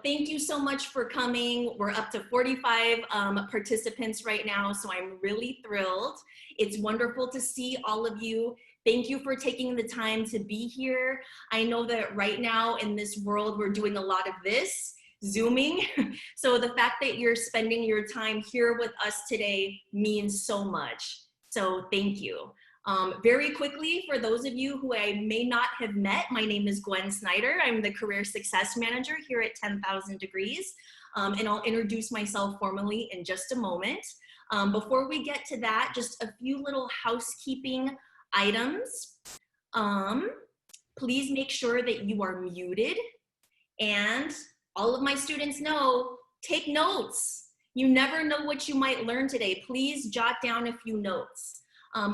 Thank you so much for coming. We're up to 45 participants right now, so I'm really thrilled. It's wonderful to see all of you. Thank you for taking the time to be here. I know that right now in this world, we're doing a lot of this, Zooming. So the fact that you're spending your time here with us today means so much. So thank you. Very quickly, for those of you who I may not have met, my name is Gwen Snider. I'm the Career Success Manager here at 10,000 Degrees, and I'll introduce myself formally in just a moment. Before we get to that, just a few little housekeeping items. Please make sure that you are muted, and all of my students know, take notes. You never know what you might learn today. Please jot down a few notes.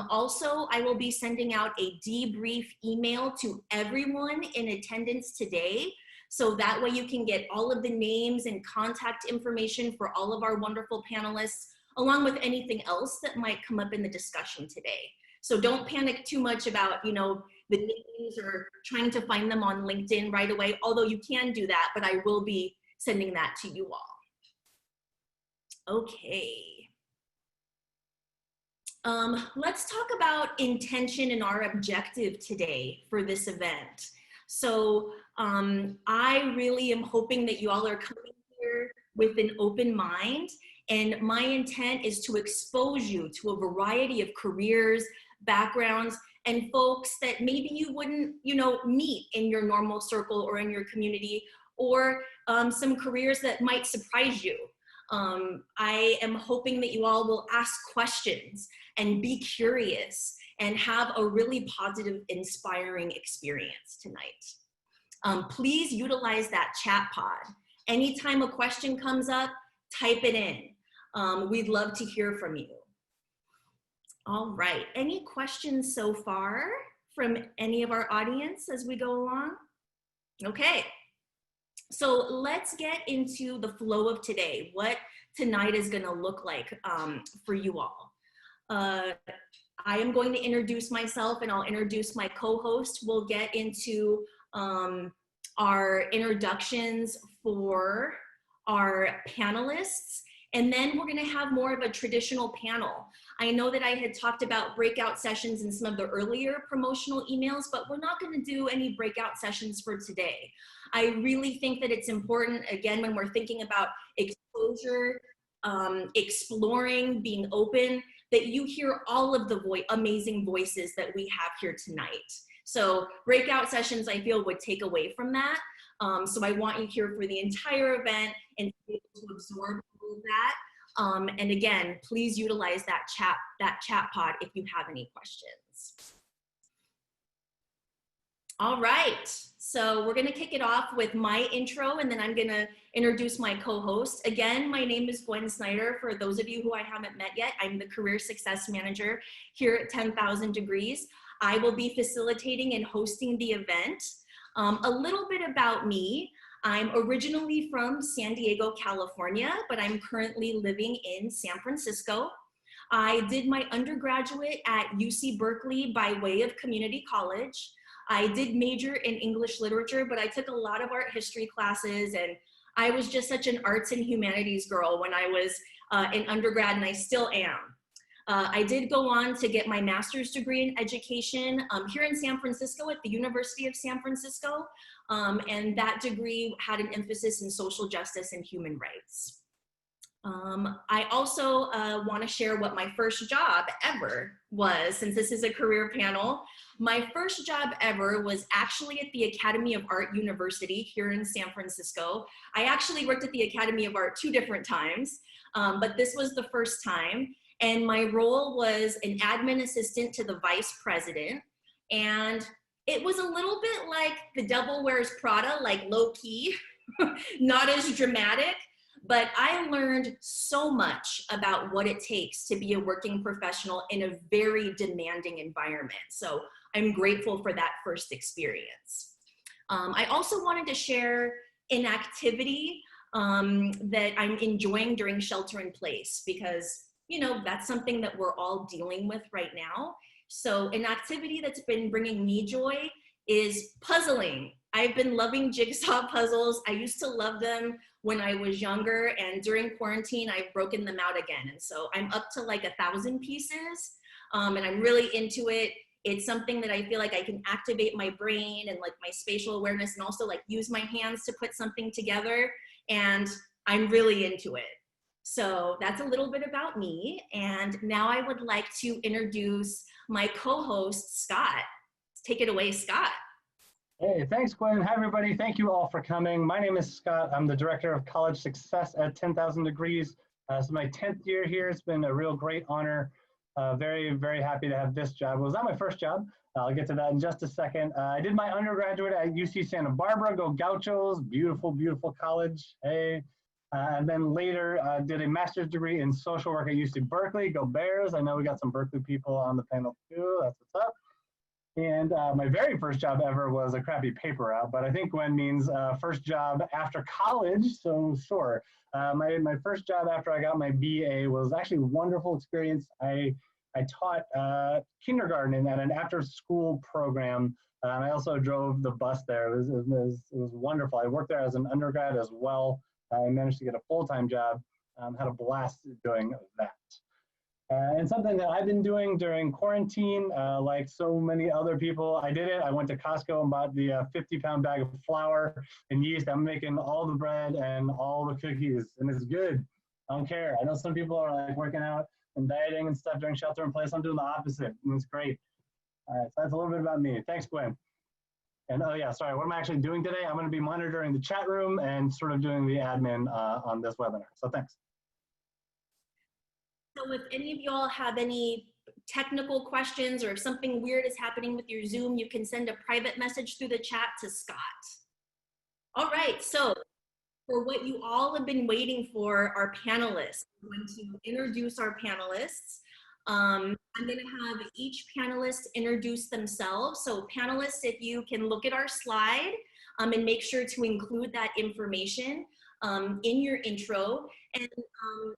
Also, I will be sending out a debrief email to everyone in attendance today. So that way you can get all of the names and contact information for all of our wonderful panelists, along with anything else that might come up in the discussion today. So don't panic too much about, the names or trying to find them on LinkedIn right away, although you can do that, but I will be sending that to you all. Okay. Let's talk about intention and our objective today for this event. So I really am hoping that you all are coming here with an open mind, and my intent is to expose you to a variety of careers, backgrounds, and folks that maybe you wouldn't, meet in your normal circle or in your community, or some careers that might surprise you. I am hoping that you all will ask questions and be curious and have a really positive, inspiring experience tonight. Please utilize that chat pod. Anytime a question comes up, type it in. We'd love to hear from you. All right, any questions so far from any of our audience as we go along? Okay. So let's get into the flow of today, what tonight is going to look like for you all. I am going to introduce myself, and I'll introduce my co-host. We'll get into our introductions for our panelists, and then we're going to have more of a traditional panel. I know that I had talked about breakout sessions in some of the earlier promotional emails, but we're not going to do any breakout sessions for today. I really think that it's important, again, when we're thinking about exposure, exploring, being open, that you hear all of the amazing voices that we have here tonight. So breakout sessions, I feel, would take away from that. So I want you here for the entire event and be able to absorb all of that. And again, please utilize that chat pod if you have any questions. All right, so we're gonna kick it off with my intro, and then I'm gonna introduce my co-host. Again, my name is Gwen Snider. For those of you who I haven't met yet, I'm the Career Success Manager here at 10,000 Degrees. I will be facilitating and hosting the event. A little bit about me. I'm originally from San Diego, California, but I'm currently living in San Francisco. I did my undergraduate at UC Berkeley by way of community college. I did major in English literature, but I took a lot of art history classes, and I was just such an arts and humanities girl when I was in undergrad, and I still am. I did go on to get my master's degree in education here in San Francisco at the University of San Francisco, and that degree had an emphasis in social justice and human rights. I also want to share what my first job ever was, since this is a career panel. My first job ever was actually at the Academy of Art University here in San Francisco. I actually worked at the Academy of Art 2 different times, but this was the first time. And my role was an admin assistant to the vice president. And it was a little bit like The Devil Wears Prada, like low key, not as dramatic. But I learned so much about what it takes to be a working professional in a very demanding environment. So I'm grateful for that first experience. I also wanted to share an activity that I'm enjoying during shelter in place, because that's something that we're all dealing with right now. So an activity that's been bringing me joy is puzzling. I've been loving jigsaw puzzles. I used to love them when I was younger, and during quarantine, I've broken them out again. And so I'm up to like 1,000 pieces, and I'm really into it. It's something that I feel like I can activate my brain and like my spatial awareness, and also like use my hands to put something together. And I'm really into it. So that's a little bit about me. And now I would like to introduce my co-host, Scott. Take it away, Scott. Hey, thanks, Gwen. Hi, everybody. Thank you all for coming. My name is Scott. I'm the Director of College Success at 10,000 Degrees. It's my 10th year here. It's been a real great honor. Very, very happy to have this job. It was not my first job. I'll get to that in just a second. I did my undergraduate at UC Santa Barbara. Go Gauchos. Beautiful, beautiful college. Hey. And then later did a master's degree in social work at UC Berkeley. Go Bears. I know we got some Berkeley people on the panel too. That's what's up. And my very first job ever was a crappy paper route, but I think Gwen means first job after college, so sure. My first job after I got my BA was actually a wonderful experience. I taught kindergarten at an after-school program, and I also drove the bus there. It was wonderful. I worked there as an undergrad as well. I managed to get a full-time job, had a blast doing that. And something that I've been doing during quarantine, like so many other people, I did it. I went to Costco and bought the 50-pound bag of flour and yeast. I'm making all the bread and all the cookies, and it's good. I don't care. I know some people are like working out and dieting and stuff during shelter in place. I'm doing the opposite, and it's great. All right, so that's a little bit about me. Thanks, Gwen. And oh yeah, sorry, what am I actually doing today? I'm going to be monitoring the chat room and sort of doing the admin on this webinar. So thanks. So if any of y'all have any technical questions, or if something weird is happening with your Zoom, you can send a private message through the chat to Scott. All right, so for what you all have been waiting for, our panelists. I'm going to introduce our panelists. I'm going to have each panelist introduce themselves. So panelists, if you can look at our slide and make sure to include that information in your intro. And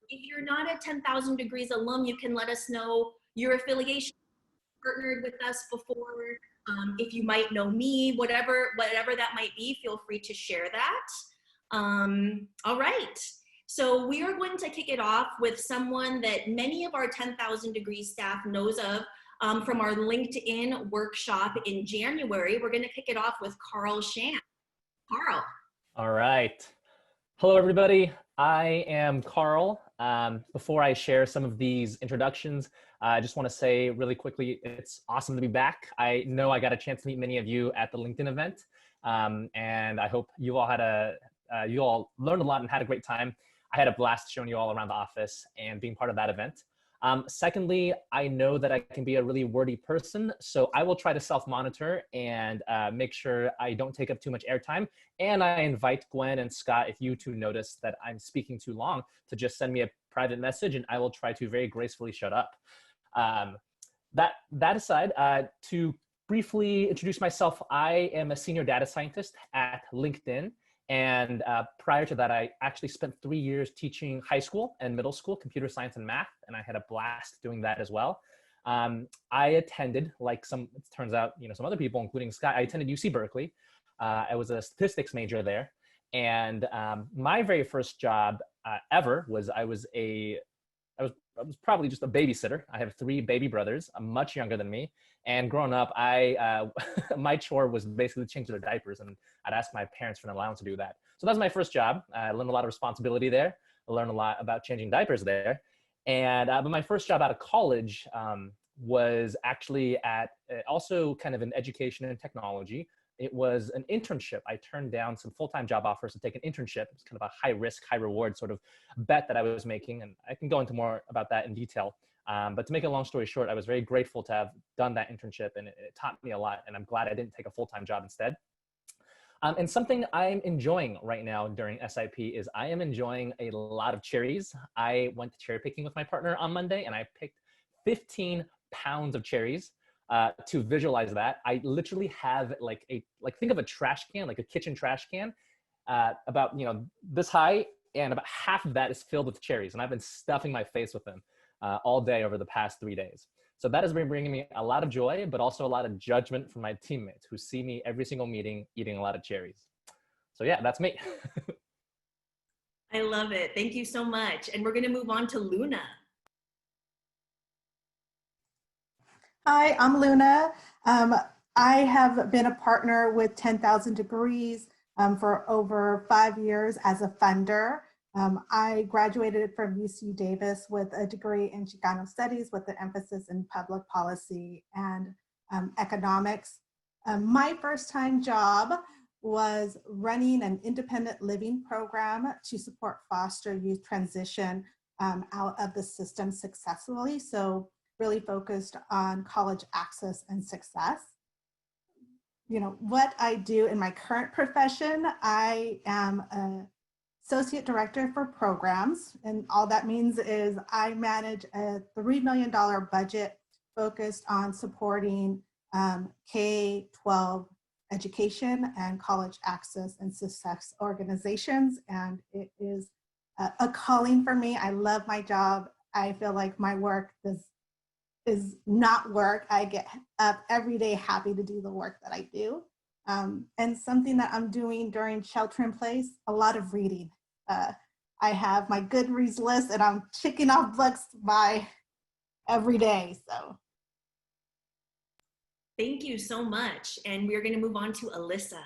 if you're not a 10,000 Degrees alum, you can let us know your affiliation, partnered with us before. If you might know me, whatever that might be, feel free to share that. All right. So we are going to kick it off with someone that many of our 10,000 Degrees staff knows of from our LinkedIn workshop in January. We're going to kick it off with Karl Sham. Karl. All right. Hello, everybody. I am Karl. Before I share some of these introductions, I just want to say really quickly, it's awesome to be back. I know I got a chance to meet many of you at the LinkedIn event, and I hope you all you all learned a lot and had a great time. I had a blast showing you all around the office and being part of that event. Secondly, I know that I can be a really wordy person, so I will try to self-monitor and make sure I don't take up too much airtime. And I invite Gwen and Scott, if you two notice that I'm speaking too long, to just send me a private message and I will try to very gracefully shut up. That aside, to briefly introduce myself, I am a senior data scientist at LinkedIn. And prior to that, I actually spent 3 years teaching high school and middle school computer science and math, and I had a blast doing that as well. I attended, like it turns out, some other people, including Scott, I attended UC Berkeley. I was a statistics major there. And my very first job ever was I was probably just a babysitter. I have 3 baby brothers, much younger than me. And growing up, my chore was basically to change their diapers, and I'd ask my parents for an allowance to do that. So that was my first job. I learned a lot of responsibility there. I learned a lot about changing diapers there. And but my first job out of college was actually at also kind of in education and technology. It was an internship. I turned down some full-time job offers to take an internship. It was kind of a high risk, high reward sort of bet that I was making. And I can go into more about that in detail. But to make a long story short, I was very grateful to have done that internship, and it taught me a lot. And I'm glad I didn't take a full-time job instead. And something I'm enjoying right now during SIP is I am enjoying a lot of cherries. I went cherry picking with my partner on Monday, and I picked 15 pounds of cherries. To visualize that, I literally have think of a trash can, like a kitchen trash can, about this high, and about half of that is filled with cherries, and I've been stuffing my face with them all day over the past 3 days. So that has been bringing me a lot of joy, but also a lot of judgment from my teammates who see me every single meeting eating a lot of cherries. So yeah, that's me. I love it. Thank you so much. And we're going to move on to Luna. Hi, I'm Luna. I have been a partner with 10,000 Degrees for over 5 years as a funder. I graduated from UC Davis with a degree in Chicano Studies with an emphasis in public policy and economics. My first time job was running an independent living program to support foster youth transition out of the system successfully. So really focused on college access and success. You know, what I do in my current profession, I am an associate director for programs. And all that means is I manage a $3 million budget focused on supporting K-12 education and college access and success organizations. And it is a calling for me. I love my job. I feel like my work is not work. I get up every day happy to do the work that I do. And something that I'm doing during shelter in place, a lot of reading. I have my Goodreads list and I'm checking off books by every day, so. Thank you so much. And we're going to move on to Alyssa.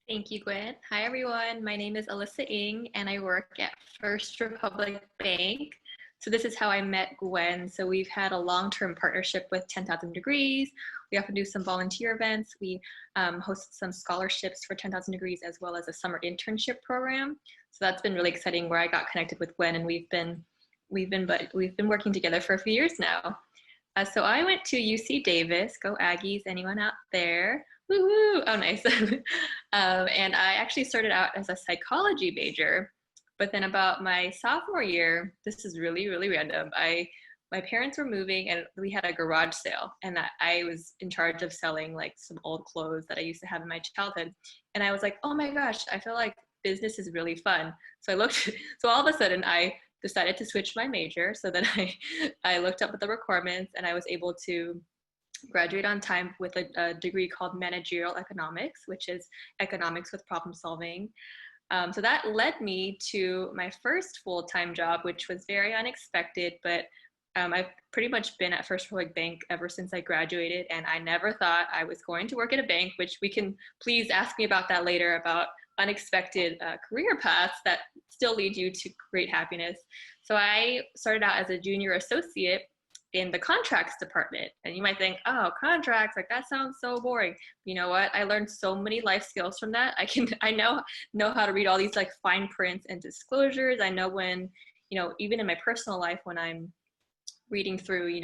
Thank you, Gwen. Hi, everyone. My name is Alyssa Ng, and I work at First Republic Bank. So this is how I met Gwen. So we've had a long-term partnership with 10,000 Degrees. We often do some volunteer events. We host some scholarships for 10,000 Degrees as well as a summer internship program. So that's been really exciting where I got connected with Gwen, and we've been working together for a few years now. So I went to UC Davis, go Aggies, anyone out there? Woo-hoo, oh nice. And I actually started out as a psychology major, but then about my sophomore year, this is really, really random. My parents were moving and we had a garage sale, and I was in charge of selling like some old clothes that I used to have in my childhood. And I was like, oh my gosh, I feel like business is really fun. So all of a sudden I decided to switch my major. So then I looked up at the requirements and I was able to graduate on time with a degree called Managerial Economics, which is economics with problem solving. So that led me to my first full-time job, which was very unexpected, but I've pretty much been at First Republic Bank ever since I graduated, and I never thought I was going to work at a bank, which we can please ask me about that later, about unexpected career paths that still lead you to great happiness. So I started out as a junior associate in the contracts department. And you might think, oh, contracts, like that sounds so boring. You know what? I learned so many life skills from that. I know how to read all these like fine prints and disclosures. I know when, even in my personal life, when I'm reading through,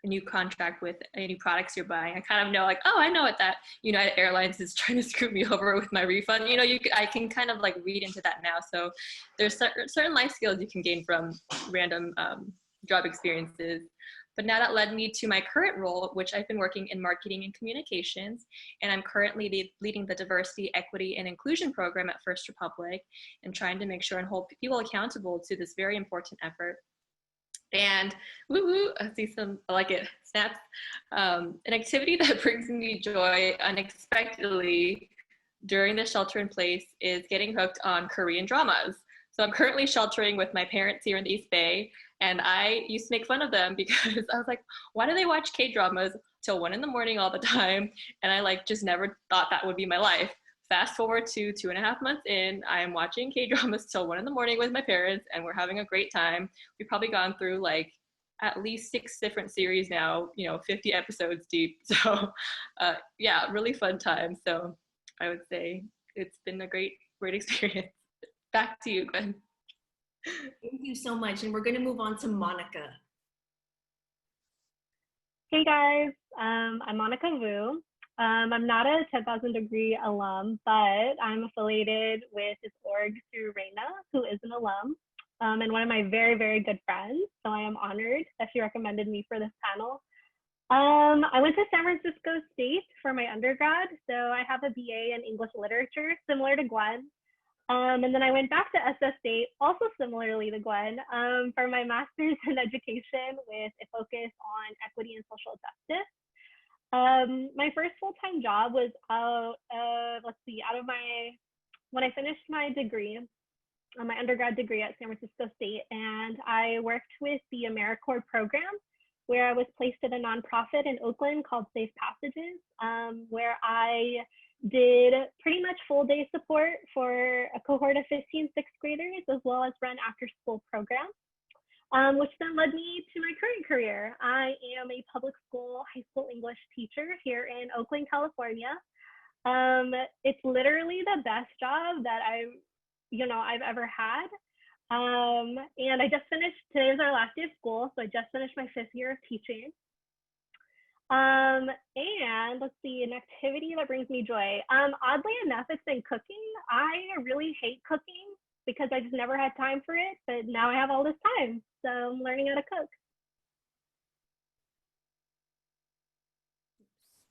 a new contract with any products you're buying, I kind of know like, oh, I know what that United Airlines is trying to screw me over with my refund. I can kind of like read into that now. So there's certain life skills you can gain from random job experiences. But now that led me to my current role, which I've been working in marketing and communications, and I'm currently leading the diversity, equity, and inclusion program at First Republic, and trying to make sure and hold people accountable to this very important effort. And woo-hoo, I see some, I like it, snaps. An activity that brings me joy unexpectedly during the shelter in place is getting hooked on Korean dramas. So I'm currently sheltering with my parents here in the East Bay, and I used to make fun of them because I was like, why do they watch K-dramas till 1 a.m. all the time? And I just never thought that would be my life. Fast forward to 2.5 months in, I am watching K-dramas till 1 a.m. with my parents, and we're having a great time. We've probably gone through like at least 6 different series now, 50 episodes deep. So yeah, really fun time. So I would say it's been a great experience. Back to you, Gwen. Thank you so much. And we're going to move on to Monica. Hey guys, I'm Monica Vu. I'm not a 10,000 Degree alum, but I'm affiliated with this org through Reina, who is an alum, and one of my very, very good friends. So I am honored that she recommended me for this panel. I went to San Francisco State for my undergrad, so I have a BA in English literature, similar to Gwen. And then I went back to SS State, also similarly to Gwen, for my master's in education with a focus on equity and social justice. My first full-time job was when I finished my degree, my undergrad degree at San Francisco State, and I worked with the AmeriCorps program, where I was placed at a nonprofit in Oakland called Safe Passages, where I did pretty much full day support for a cohort of 15 sixth graders, as well as run after school programs, which then led me to my current career. I am a public school, high school English teacher here in Oakland, California. It's literally the best job that I've ever had. And I just finished, today was our last day of school, so I just finished my 5th year of teaching. And let's see, an activity that brings me joy. Oddly enough, it's been cooking. I really hate cooking because I just never had time for it, but now I have all this time, so I'm learning how to cook.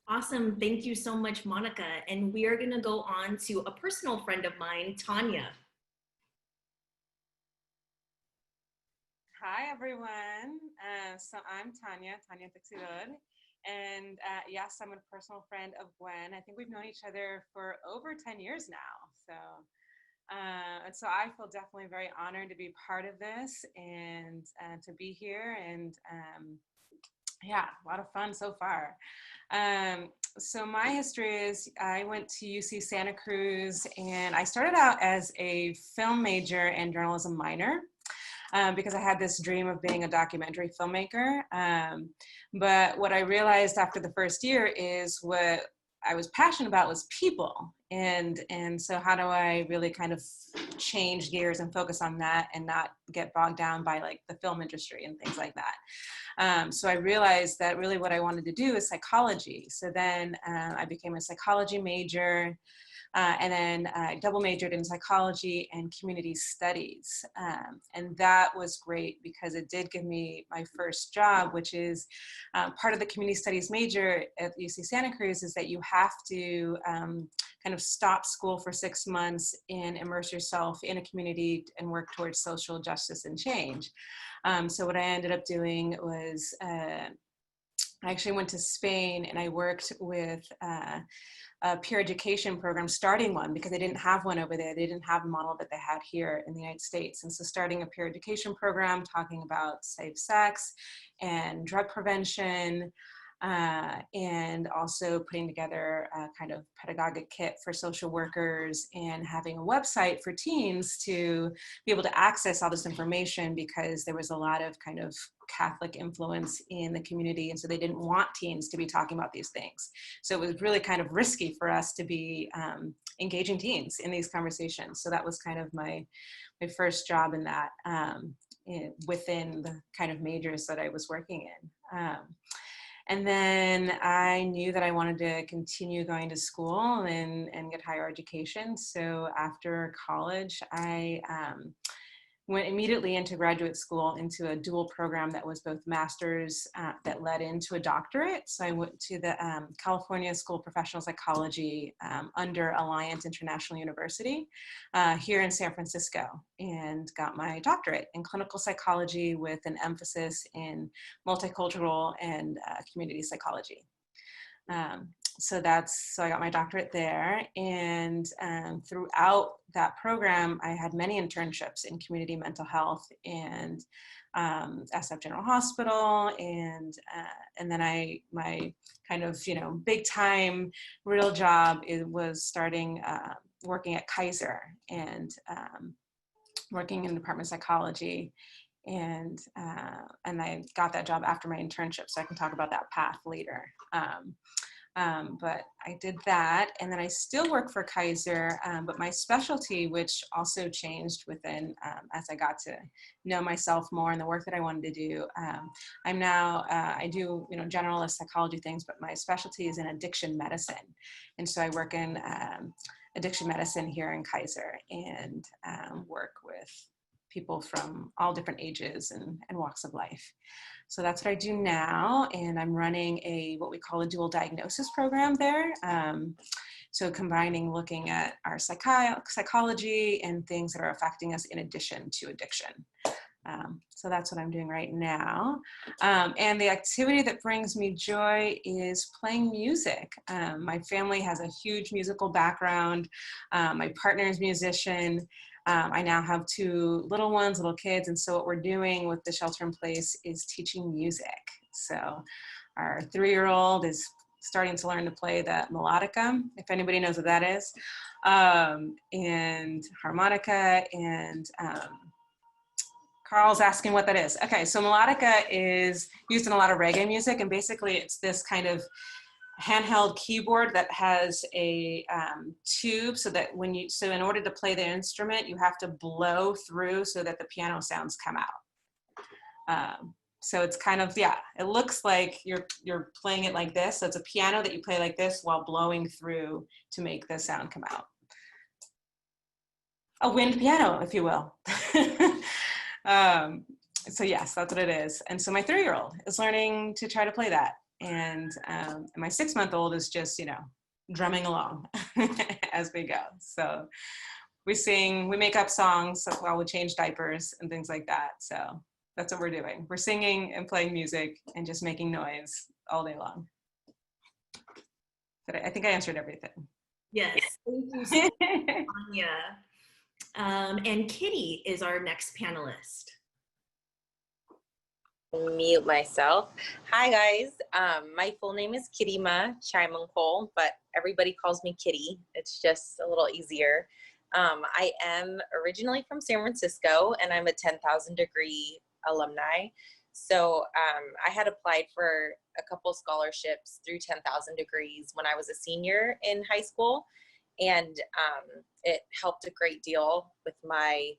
Awesome, thank you so much, Monica. And we are gonna go on to a personal friend of mine, Tania. Hi, everyone. So I'm Tania Texidor. And yes, I'm a personal friend of Gwen. I think we've known each other for over 10 years now. And so I feel definitely very honored to be part of this and to be here. And yeah, a lot of fun so far. So my history is I went to UC Santa Cruz, and I started out as a film major and journalism minor. Because I had this dream of being a documentary filmmaker. But what I realized after the first year is what I was passionate about was people. And so how do I really kind of change gears and focus on that and not get bogged down by like the film industry and things like that. So I realized that really what I wanted to do is psychology. So then I became a psychology major. And then I double majored in psychology and community studies. And that was great because it did give me my first job, which is part of the community studies major at UC Santa Cruz is that you have to kind of stop school for 6 months and immerse yourself in a community and work towards social justice and change. So what I ended up doing was I actually went to Spain and I worked with a peer education program, starting one because they didn't have one over there. They didn't have a model that they had here in the United States. And so starting a peer education program, talking about safe sex and drug prevention, and also putting together a kind of pedagogic kit for social workers and having a website for teens to be able to access all this information because there was a lot of kind of Catholic influence in the community. And so they didn't want teens to be talking about these things. So it was really kind of risky for us to be engaging teens in these conversations. So that was kind of my first job in that within the kind of majors that I was working in. And then I knew that I wanted to continue going to school and get higher education. So after college, I went immediately into graduate school into a dual program that was both master's that led into a doctorate. So I went to the California School of Professional Psychology under Alliance International University here in San Francisco and got my doctorate in clinical psychology with an emphasis in multicultural and community psychology. So I got my doctorate there, and throughout that program, I had many internships in community mental health and SF General Hospital, and then my kind of big time real job was starting working at Kaiser and working in the Department of Psychology, and I got that job after my internship, so I can talk about that path later. But I did that, and then I still work for Kaiser, but my specialty, which also changed within as I got to know myself more and the work that I wanted to do, I'm now, I do generalist psychology things, but my specialty is in addiction medicine. And so I work in addiction medicine here in Kaiser and work with people from all different ages and walks of life. So that's what I do now, and I'm running what we call a dual diagnosis program there. So combining looking at our psychology and things that are affecting us in addition to addiction. So that's what I'm doing right now. And the activity that brings me joy is playing music. My family has a huge musical background. My partner is a musician. I now have 2 little ones, little kids. And so what we're doing with the shelter in place is teaching music. So our 3-year-old is starting to learn to play the melodica, if anybody knows what that is, and harmonica, and Karl's asking what that is. Okay, so melodica is used in a lot of reggae music, and basically it's this kind of handheld keyboard that has a tube, so that so in order to play the instrument, you have to blow through so that the piano sounds come out. So it's kind of, yeah, it looks like you're playing it like this. So it's a piano that you play like this while blowing through to make the sound come out. A wind piano, if you will. So yes, that's what it is. And so my 3-year-old is learning to try to play that. And my 6-month-old is just, drumming along as we go. So we sing, we make up songs while we change diapers and things like that. So that's what we're doing. We're singing and playing music and just making noise all day long. But I think I answered everything. Yes, thank you so much, Tania. And Kitty is our next panelist. Mute myself. Hi guys, my full name is Kitima Chaimongkol, but everybody calls me Kitty. It's just a little easier. I am originally from San Francisco, and I'm a 10,000 degree alumni. So I had applied for a couple scholarships through 10,000 degrees when I was a senior in high school, and it helped a great deal with my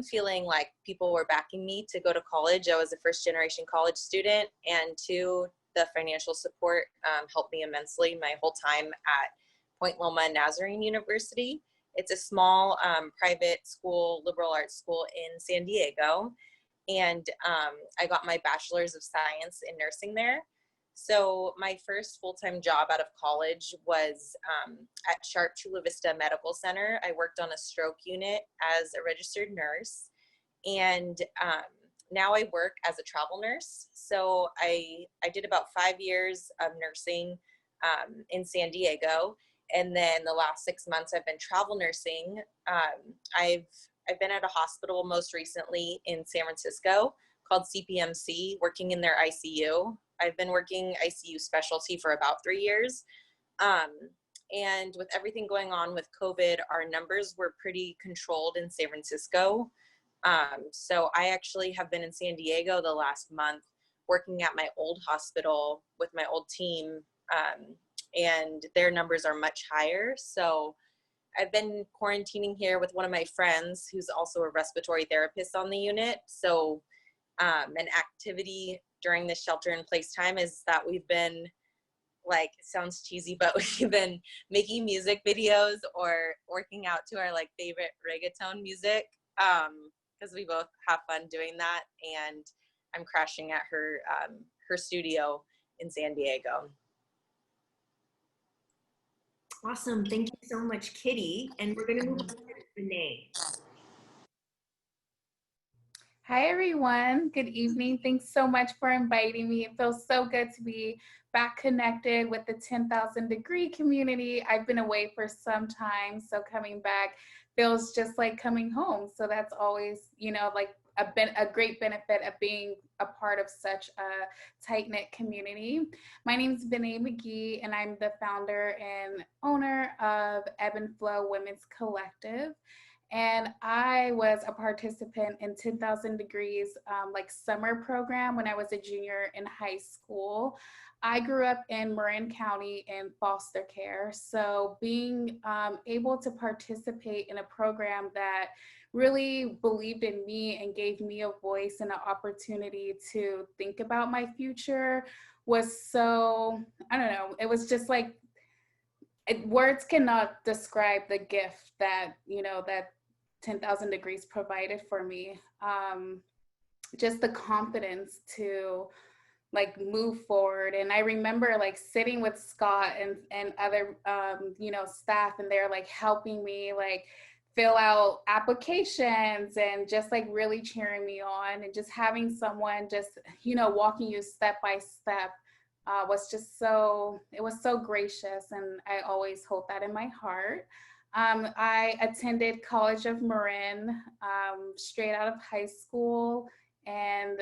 feeling like people were backing me to go to college. I was a first generation college student, and 2, the financial support helped me immensely my whole time at Point Loma Nazarene University. It's a small private school, liberal arts school in San Diego. And I got my bachelor's of science in nursing there. So my first full-time job out of college was at Sharp Chula Vista Medical Center. I worked on a stroke unit as a registered nurse. And now I work as a travel nurse. So I did about 5 years of nursing in San Diego. And then the last 6 months I've been travel nursing. I've been at a hospital most recently in San Francisco called CPMC, working in their ICU. I've been working ICU specialty for about 3 years. And with everything going on with COVID, our numbers were pretty controlled in San Francisco. So I actually have been in San Diego the last month working at my old hospital with my old team, and their numbers are much higher. So I've been quarantining here with one of my friends who's also a respiratory therapist on the unit. So an activity during this shelter in place time is that we've been, like, it sounds cheesy, but we've been making music videos or working out to our favorite reggaeton music, because we both have fun doing that. And I'm crashing at her studio in San Diego. Awesome. Thank you so much, Kitty. And we're going to move on to Venee. Hi, everyone. Good evening. Thanks so much for inviting me. It feels so good to be back connected with the 10,000 degree community. I've been away for some time, so coming back feels just like coming home. So that's always, a great benefit of being a part of such a tight-knit community. My name is Vini Mcgee, and I'm the founder and owner of Ebb and Flow Women's Collective. And I was a participant in 10,000 Degrees summer program when I was a junior in high school. I grew up in Marin County in foster care. So being able to participate in a program that really believed in me and gave me a voice and an opportunity to think about my future was so, I don't know, it was just words cannot describe the gift that, that 10,000 Degrees provided for me. Just the confidence to like move forward. And I remember like sitting with Scott and other, you know, staff, and they're like helping me like fill out applications and just like really cheering me on, and just having someone just, you know, walking you step by step was just so, it was so gracious. And I always hold that in my heart. I attended College of Marin straight out of high school, and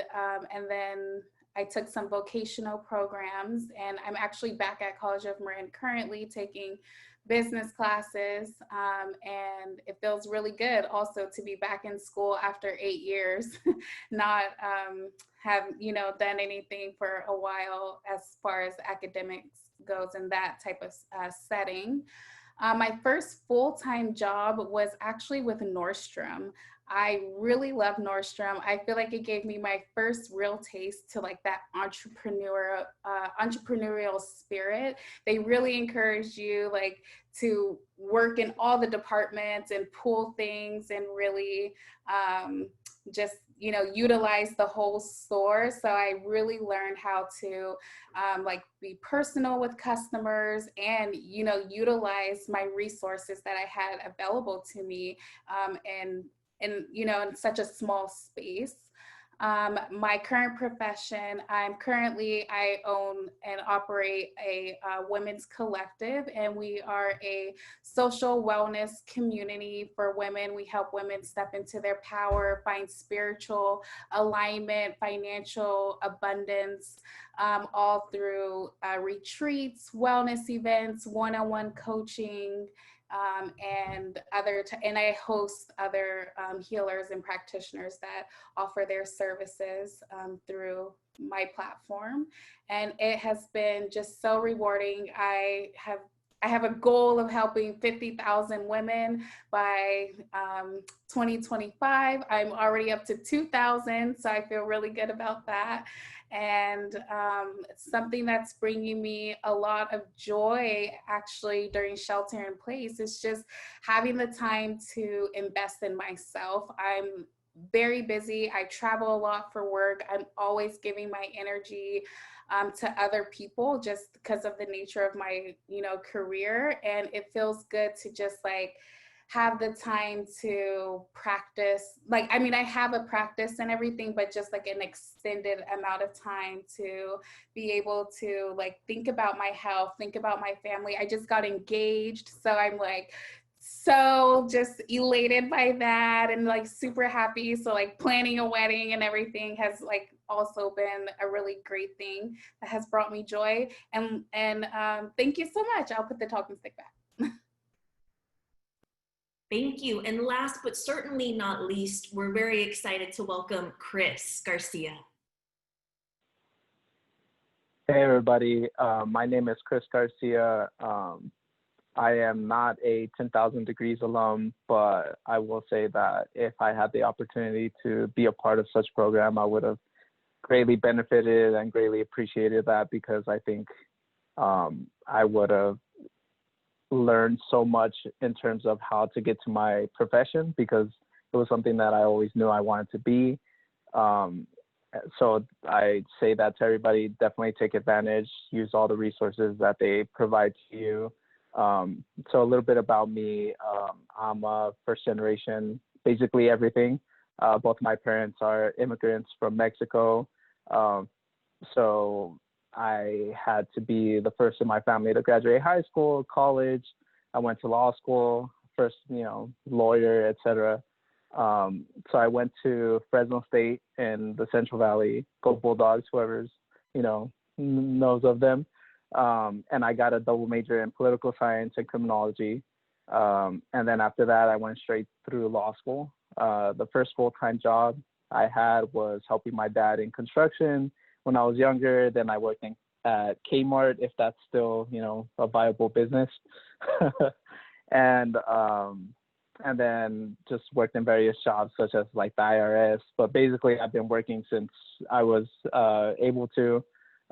then I took some vocational programs, and I'm actually back at College of Marin currently taking business classes, and it feels really good also to be back in school after 8 years, not have, you know, done anything for a while as far as academics goes in that type of setting. My first full-time job was actually with Nordstrom. I really love Nordstrom. I feel like it gave me my first real taste to like that entrepreneurial spirit. They really encourage you like to work in all the departments and pull things and really just, you know, utilize the whole store. So I really learned how to like be personal with customers and, you know, utilize my resources that I had available to me, and you know, in such a small space. My current profession, I own and operate a women's collective, and we are a social wellness community for women. We help women step into their power, find spiritual alignment, financial abundance, all through retreats, wellness events, one-on-one coaching, and I host other healers and practitioners that offer their services through my platform. And it has been just so rewarding. I have a goal of helping 50,000 women by 2025. I'm already up to 2,000, so I feel really good about that. And it's something that's bringing me a lot of joy actually during shelter in place. It's just having the time to invest in myself. I'm very busy. I travel a lot for work. I'm always giving my energy to other people just because of the nature of my, you know, career. And it feels good to just like have the time to practice. Like, I mean, I have a practice and everything, but just like an extended amount of time to be able to like think about my health, think about my family. I just got engaged. So I'm like, so just elated by that and like super happy. So like planning a wedding and everything has like also been a really great thing that has brought me joy. And thank you so much. I'll put the talking stick back. Thank you. And last but certainly not least, we're very excited to welcome Chris Garcia. Hey everybody, my name is Chris Garcia. I am not a 10,000 Degrees alum, but I will say that if I had the opportunity to be a part of such program, I would have greatly benefited and greatly appreciated that, because I think I would have learned so much in terms of how to get to my profession, because it was something that I always knew I wanted to be. So I say that to everybody, definitely take advantage, use all the resources that they provide to you. So a little bit about me, I'm a first generation, basically everything. Both my parents are immigrants from Mexico. So I had to be the first in my family to graduate high school, college. I went to law school, first, you know, lawyer, etc. So I went to Fresno State in the Central Valley, go Bulldogs, whoever's, you know, knows of them. And I got a double major in political science and criminology. And then after that, I went straight through law school. The first full-time job I had was helping my dad in construction when I was younger. Then I worked at Kmart, if that's still, you know, a viable business. And then just worked in various jobs such as like the IRS. But basically, I've been working since I was able to.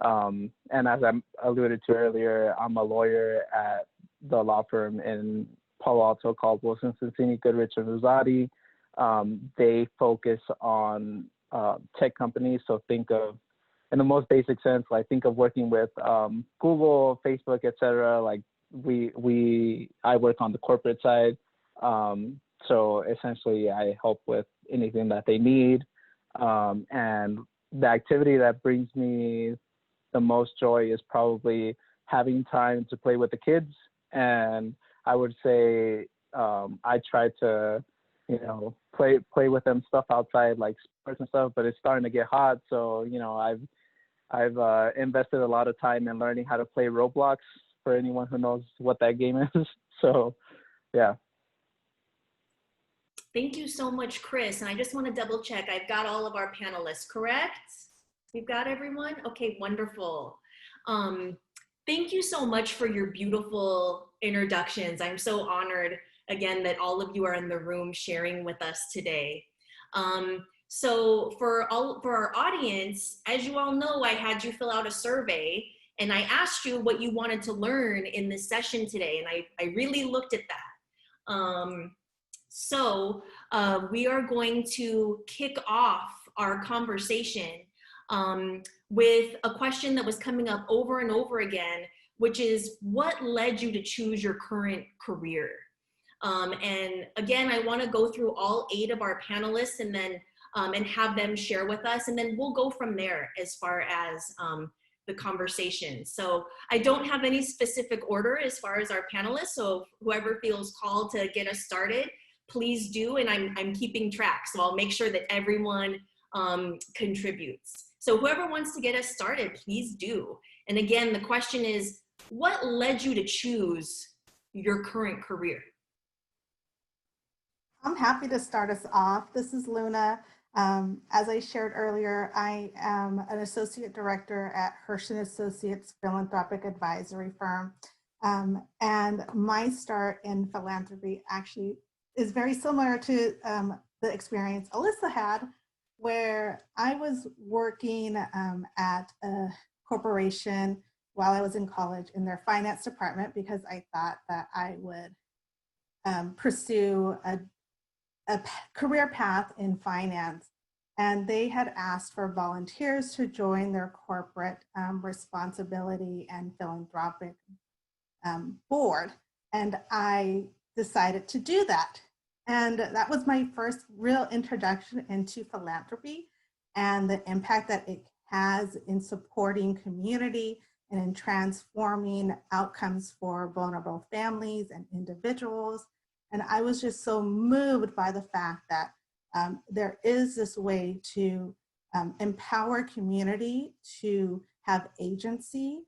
And as I alluded to earlier, I'm a lawyer at the law firm in Palo Alto called Womxn, Sonsini, Goodrich, and Rosati. They focus on tech companies. So think of in the most basic sense, like think of working with Google, Facebook, etc. Like I work on the corporate side. So essentially I help with anything that they need. And the activity that brings me the most joy is probably having time to play with the kids. And I would say I try to, you know, play with them stuff outside, like sports and stuff, but it's starting to get hot. So, you know, I've invested a lot of time in learning how to play Roblox, for anyone who knows what that game is. So, yeah. Thank you so much, Chris. And I just want to double check. I've got all of our panelists, correct? We've got everyone? Okay, wonderful. Thank you so much for your beautiful introductions. I'm so honored, again, that all of you are in the room sharing with us today. So for our audience, as you all know, I had you fill out a survey and I asked you what you wanted to learn in this session today. And I really looked at that. So we are going to kick off our conversation with a question that was coming up over and over again, which is what led you to choose your current career? And again, I want to go through all 8 of our panelists and then and have them share with us, and then we'll go from there as far as the conversation. So I don't have any specific order as far as our panelists, so whoever feels called to get us started, please do, and I'm keeping track, so I'll make sure that everyone contributes. So whoever wants to get us started, please do. And again, the question is, what led you to choose your current career? I'm happy to start us off. This is Luna. As I shared earlier, I am an associate director at Hirsch & Associates Philanthropic Advisory Firm. And my start in philanthropy actually is very similar to the experience Alyssa had, where I was working at a corporation while I was in college in their finance department because I thought that I would pursue a career path in finance. And they had asked for volunteers to join their corporate responsibility and philanthropic board. And I decided to do that. And that was my first real introduction into philanthropy and the impact that it has in supporting community and in transforming outcomes for vulnerable families and individuals. And I was just so moved by the fact that there is this way to empower community to have agency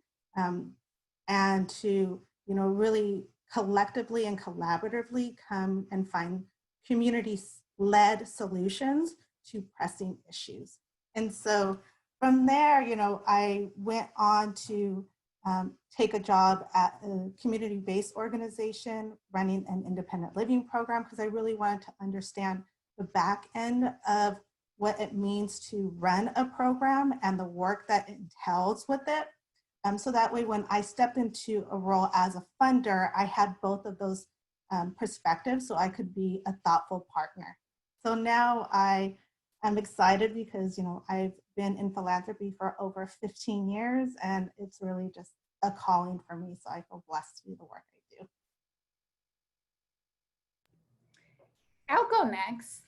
and to, you know, really collectively and collaboratively come and find community-led solutions to pressing issues. And so from there, you know, I went on to take a job at a community-based organization running an independent living program because I really wanted to understand the back end of what it means to run a program and the work that entails with it. So that way, when I stepped into a role as a funder, I had both of those perspectives so I could be a thoughtful partner. So now I am excited because, you know, I've been in philanthropy for over 15 years and it's really just a calling for me. So I feel blessed to do the work I do. I'll go next.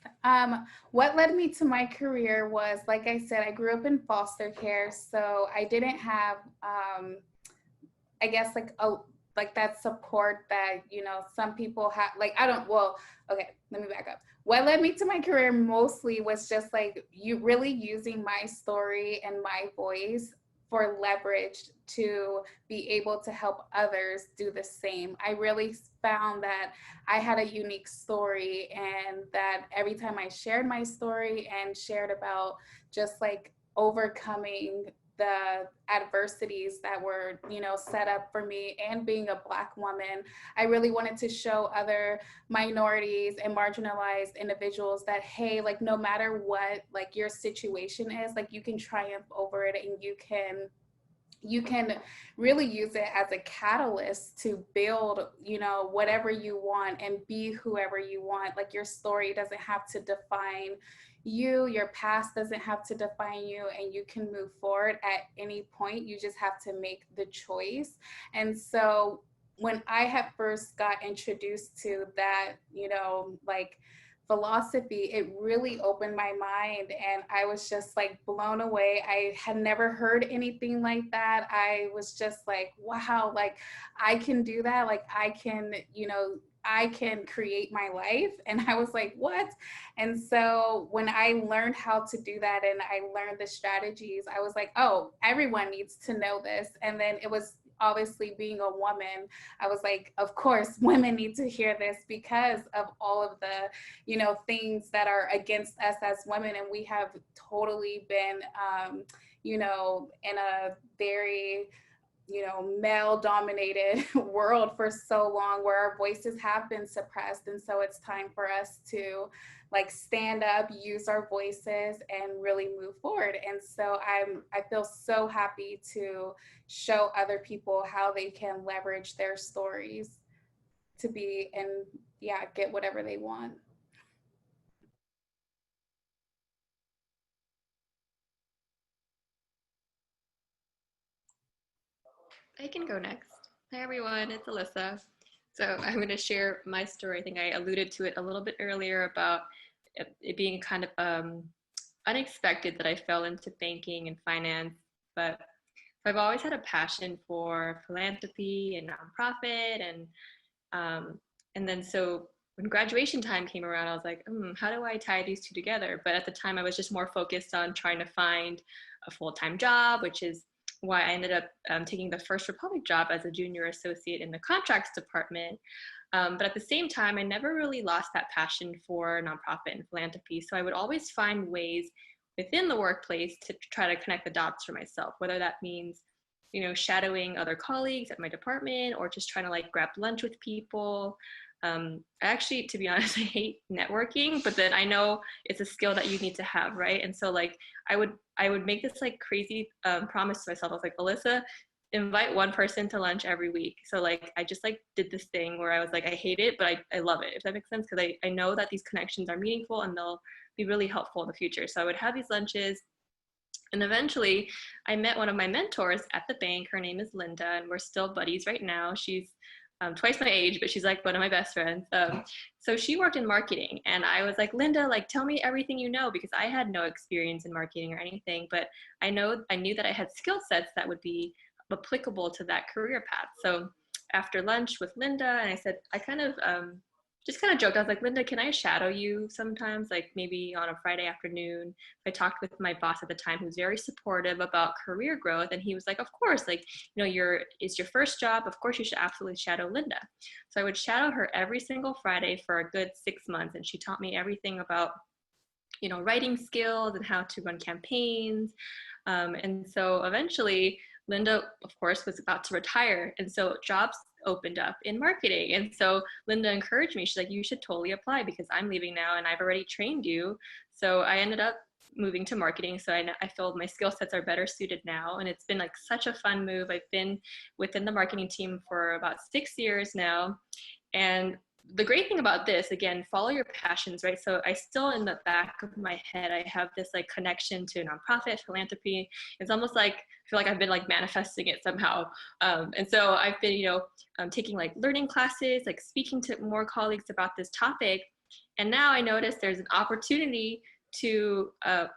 What led me to my career was, like I said, I grew up in foster care, so I didn't have, I guess, like that support that, you know, some people have. Like, okay, let me back up. What led me to my career mostly was just like you really using my story and my voice for leverage to be able to help others do the same. I really found that I had a unique story and that every time I shared my story and shared about just like overcoming the adversities that were, you know, set up for me and being a Black woman, I really wanted to show other minorities and marginalized individuals that, hey, like no matter what like your situation is, like you can triumph over it and you can really use it as a catalyst to build, you know, whatever you want and be whoever you want. Like, your story doesn't have to define you, your past doesn't have to define you, and you can move forward at any point. You just have to make the choice. And so when I had first got introduced to that, you know, like, philosophy, it really opened my mind, and I was just like blown away. I had never heard anything like that. I was just like, wow, like, I can do that. Like, I can, you know, I can create my life. And I was like, what? And so when I learned how to do that and I learned the strategies, I was like, oh, everyone needs to know this. And then it was obviously, being a woman, I was like, of course, women need to hear this because of all of the, you know, things that are against us as women. And we have totally been, you know, in a very, you know, male dominated world for so long, where our voices have been suppressed. And so it's time for us to, like, stand up, use our voices, and really move forward. And so I feel so happy to show other people how they can leverage their stories to be, and yeah, get whatever they want. I can go next. Hi everyone, it's Alyssa. So I'm going to share my story. I think I alluded to it a little bit earlier about it being kind of unexpected that I fell into banking and finance, but I've always had a passion for philanthropy and nonprofit, and then so when graduation time came around, I was like, how do I tie these two together? But at the time, I was just more focused on trying to find a full-time job, which is why I ended up taking the First Republic job as a junior associate in the contracts department. But at the same time, I never really lost that passion for nonprofit and philanthropy. So I would always find ways within the workplace to try to connect the dots for myself, whether that means, you know, shadowing other colleagues at my department or just trying to like grab lunch with people. I actually, to be honest, I hate networking, but then I know it's a skill that you need to have, right? And so like I would make this like crazy promise to myself. I was like, Alyssa, invite one person to lunch every week. So like I just like did this thing where I was like, I hate it, but I love it, if that makes sense, because I know that these connections are meaningful and they'll be really helpful in the future. So I would have these lunches. And eventually I met one of my mentors at the bank. Her name is Linda, and we're still buddies right now. She's twice my age, but she's like one of my best friends. So she worked in marketing, and I was like, Linda, like, tell me everything you know, because I had no experience in marketing or anything, but I knew that I had skill sets that would be applicable to that career path. So after lunch with Linda, and I said, I kind of just kind of joked. I was like, Linda, can I shadow you sometimes? Like maybe on a Friday afternoon. I talked with my boss at the time, who's very supportive about career growth. And he was like, of course, like, you know, it's your first job. Of course, you should absolutely shadow Linda. So I would shadow her every single Friday for a good 6 months. And she taught me everything about, you know, writing skills and how to run campaigns. And so eventually Linda, of course, was about to retire. And so jobs opened up in marketing. And so Linda encouraged me. She's like, you should totally apply because I'm leaving now and I've already trained you. So I ended up moving to marketing. So I feel my skill sets are better suited now. And it's been like such a fun move. I've been within the marketing team for about 6 years now. And the great thing about this, again, follow your passions, right? So I still, in the back of my head, I have this like connection to nonprofit philanthropy. It's almost like, I feel like I've been like manifesting it somehow. And so I've been, you know, taking like learning classes, like speaking to more colleagues about this topic. And now I notice there's an opportunity to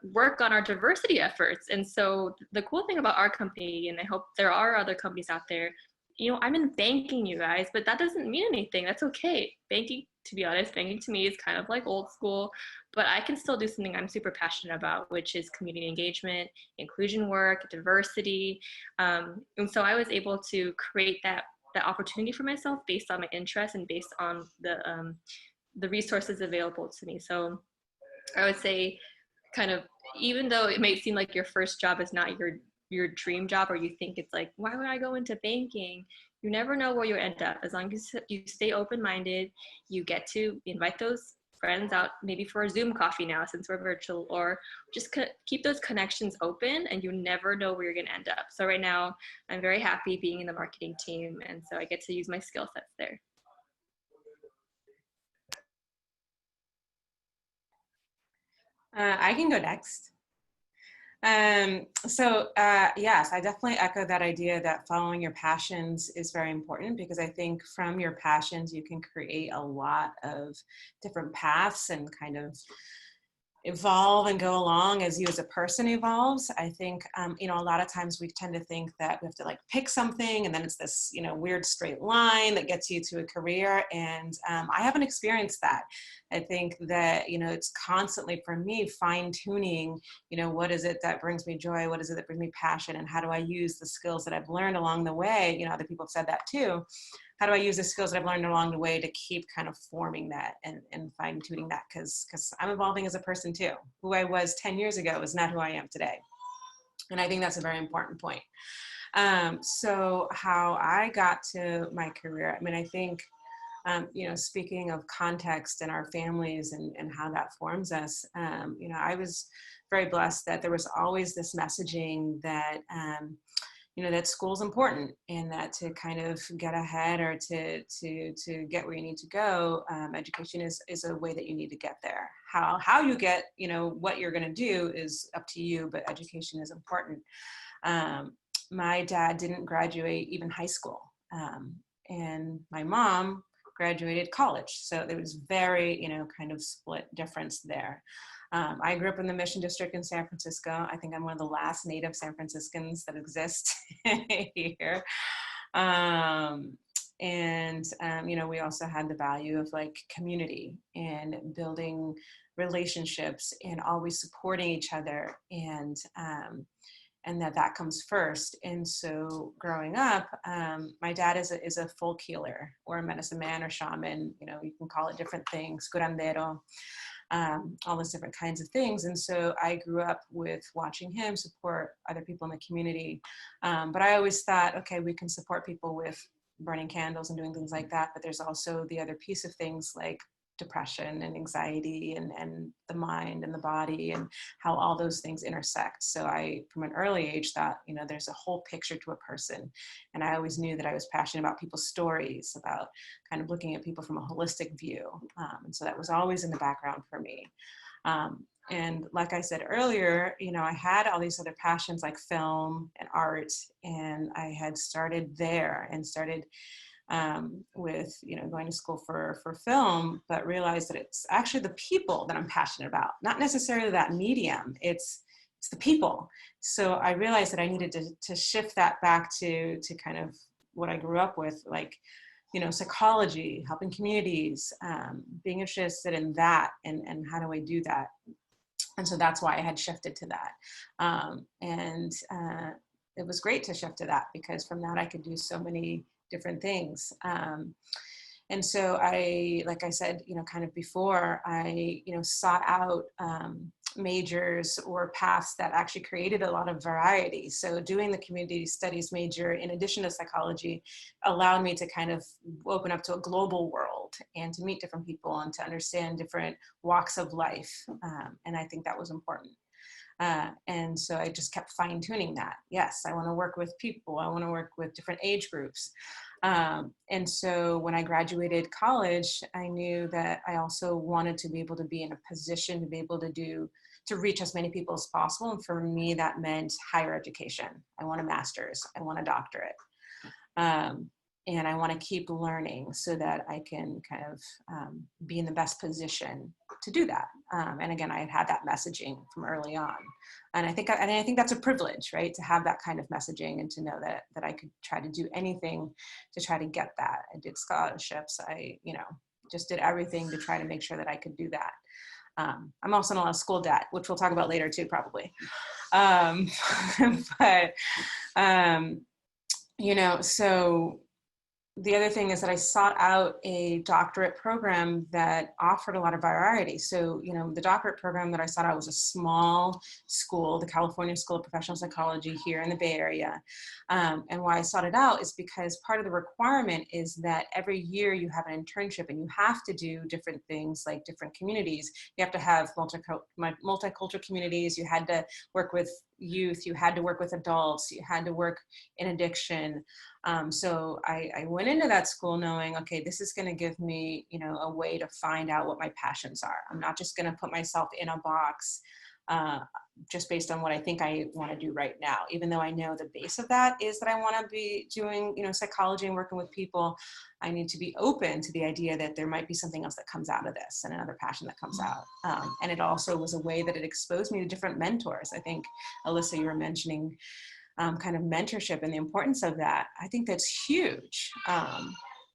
work on our diversity efforts. And so the cool thing about our company, and I hope there are other companies out there, you know, I'm in banking, you guys, but that doesn't mean anything. That's okay. Banking, to be honest, banking to me is kind of like old school, but I can still do something I'm super passionate about, which is community engagement, inclusion work, diversity. And so I was able to create that opportunity for myself based on my interests and based on the resources available to me. So I would say kind of, even though it may seem like your first job is not your dream job, or you think it's like, why would I go into banking? You never know where you end up. As long as you stay open-minded, you get to invite those friends out maybe for a Zoom coffee now since we're virtual, or just keep those connections open, and you never know where you're going to end up. So right now I'm very happy being in the marketing team, and so I get to use my skill sets there. I can go next. Yes, I definitely echo that idea that following your passions is very important, because I think from your passions, you can create a lot of different paths and kind of evolve and go along as you as a person evolves. I think, you know, a lot of times we tend to think that we have to like pick something and then it's this, you know, weird straight line that gets you to a career. And I haven't experienced that. I think that, you know, it's constantly for me fine tuning, you know, what is it that brings me joy? What is it that brings me passion? And how do I use the skills that I've learned along the way? You know, other people have said that too. How do I use the skills that I've learned along the way to keep kind of forming that and fine tuning that? Because I'm evolving as a person too. Who I was 10 years ago is not who I am today. And I think that's a very important point. So how I got to my career, I mean, I think, you know, speaking of context and our families and how that forms us, you know, I was very blessed that there was always this messaging that, you know, that school's important, and that to kind of get ahead or to get where you need to go, education is a way that you need to get there. How you get, you know, what you're going to do is up to you, but education is important. My dad didn't graduate even high school, and my mom graduated college. So there was very, you know, kind of split difference there. I grew up in the Mission District in San Francisco. I think I'm one of the last native San Franciscans that exist here. You know, we also had the value of like community and building relationships and always supporting each other, and that comes first. And so growing up, my dad is a folk healer or a medicine man or shaman, you know, you can call it different things, curandero. All those different kinds of things. And so I grew up with watching him support other people in the community. But I always thought, okay, we can support people with burning candles and doing things like that. But there's also the other piece of things like depression and anxiety and the mind and the body and how all those things intersect. So I, from an early age, thought, you know, there's a whole picture to a person. And I always knew that I was passionate about people's stories, about kind of looking at people from a holistic view. And so that was always in the background for me. And like I said earlier, you know, I had all these other passions like film and art, and I had started there and started with, you know, going to school for film, but realized that it's actually the people that I'm passionate about, not necessarily that medium, it's the people. So I realized that I needed to shift that back to kind of what I grew up with, like, you know, psychology, helping communities, being interested in that, and how do I do that? And so that's why I had shifted to that. It was great to shift to that, because from that I could do so many different things. And so I, like I said, you know, kind of before, I, you know, sought out majors or paths that actually created a lot of variety. So doing the community studies major, in addition to psychology, allowed me to kind of open up to a global world and to meet different people and to understand different walks of life. And I think that was important. And so I just kept fine tuning that. Yes, I want to work with people. I want to work with different age groups. And so when I graduated college, I knew that I also wanted to be able to be in a position to be able to reach as many people as possible. And for me, that meant higher education. I want a master's, I want a doctorate. And I want to keep learning so that I can kind of be in the best position to do that. And again, I had that messaging from early on. And I think that's a privilege, right? To have that kind of messaging and to know that I could try to do anything to try to get that. I did scholarships. I, you know, just did everything to try to make sure that I could do that. I'm also in a lot of school debt, which we'll talk about later too, probably. You know, so the other thing is that I sought out a doctorate program that offered a lot of variety. So, you know, the doctorate program that I sought out was a small school, the California School of Professional Psychology here in the Bay Area. And why I sought it out is because part of the requirement is that every year you have an internship and you have to do different things like different communities. You have to have multicultural communities. You had to work with youth, you had to work with adults, you had to work in addiction. So I went into that school knowing, okay, this is going to give me, you know, a way to find out what my passions are. I'm not just going to put myself in a box just based on what I think I want to do right now, even though I know the base of that is that I want to be doing, you know, psychology and working with people. I need to be open to the idea that there might be something else that comes out of this and another passion that comes out. And it also was a way that it exposed me to different mentors. I think, Alyssa, you were mentioning kind of mentorship and the importance of that. I think that's huge.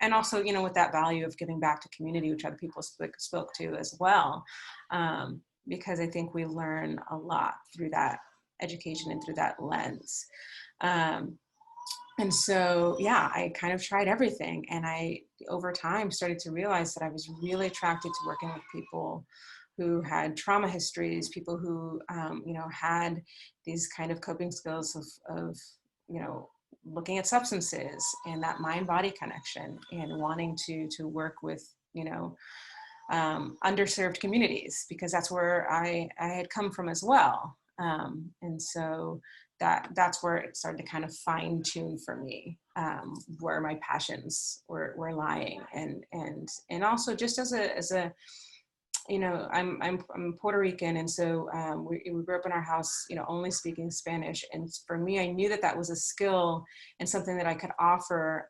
And also, you know, with that value of giving back to community, which other people spoke to as well. Because I think we learn a lot through that education and through that lens. And so, yeah, I kind of tried everything. And I, over time, started to realize that I was really attracted to working with people who had trauma histories, people who, you know, had these kind of coping skills of, you know, looking at substances and that mind-body connection and wanting to work with, you know, underserved communities, because that's where I had come from as well. And so that's where it started to kind of fine tune for me, where my passions were lying. And also just as a, you know, I'm Puerto Rican. And so we grew up in our house, you know, only speaking Spanish. And for me, I knew that that was a skill and something that I could offer,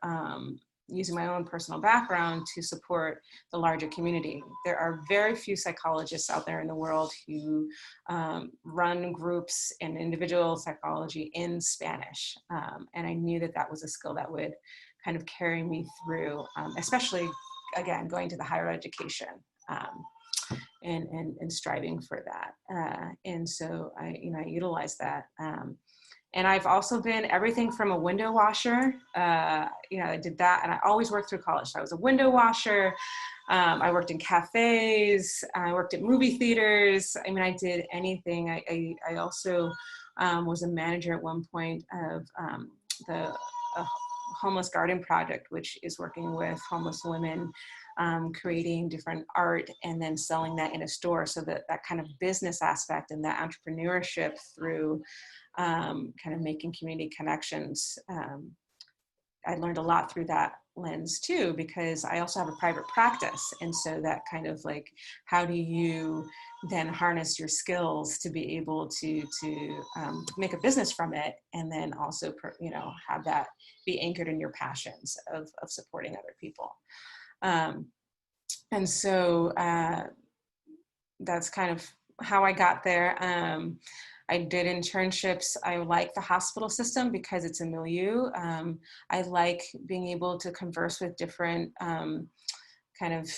using my own personal background to support the larger community. There are very few psychologists out there in the world who run groups and individual psychology in Spanish. And I knew that that was a skill that would kind of carry me through, especially, again, going to the higher education and striving for that. And so I utilized that. And I've also been everything from a window washer. You know, I did that, and I always worked through college. So I was a window washer. I worked in cafes. I worked at movie theaters. I mean, I did anything. I also was a manager at one point of the Homeless Garden Project, which is working with homeless women, creating different art and then selling that in a store. So that kind of business aspect and that entrepreneurship through kind of making community connections. I learned a lot through that lens too, because I also have a private practice. And so that kind of like, how do you then harness your skills to be able to make a business from it, and then also, you know, have that be anchored in your passions of supporting other people. And so that's kind of how I got there. I did internships. I like the hospital system because it's a milieu. I like being able to converse with different kind of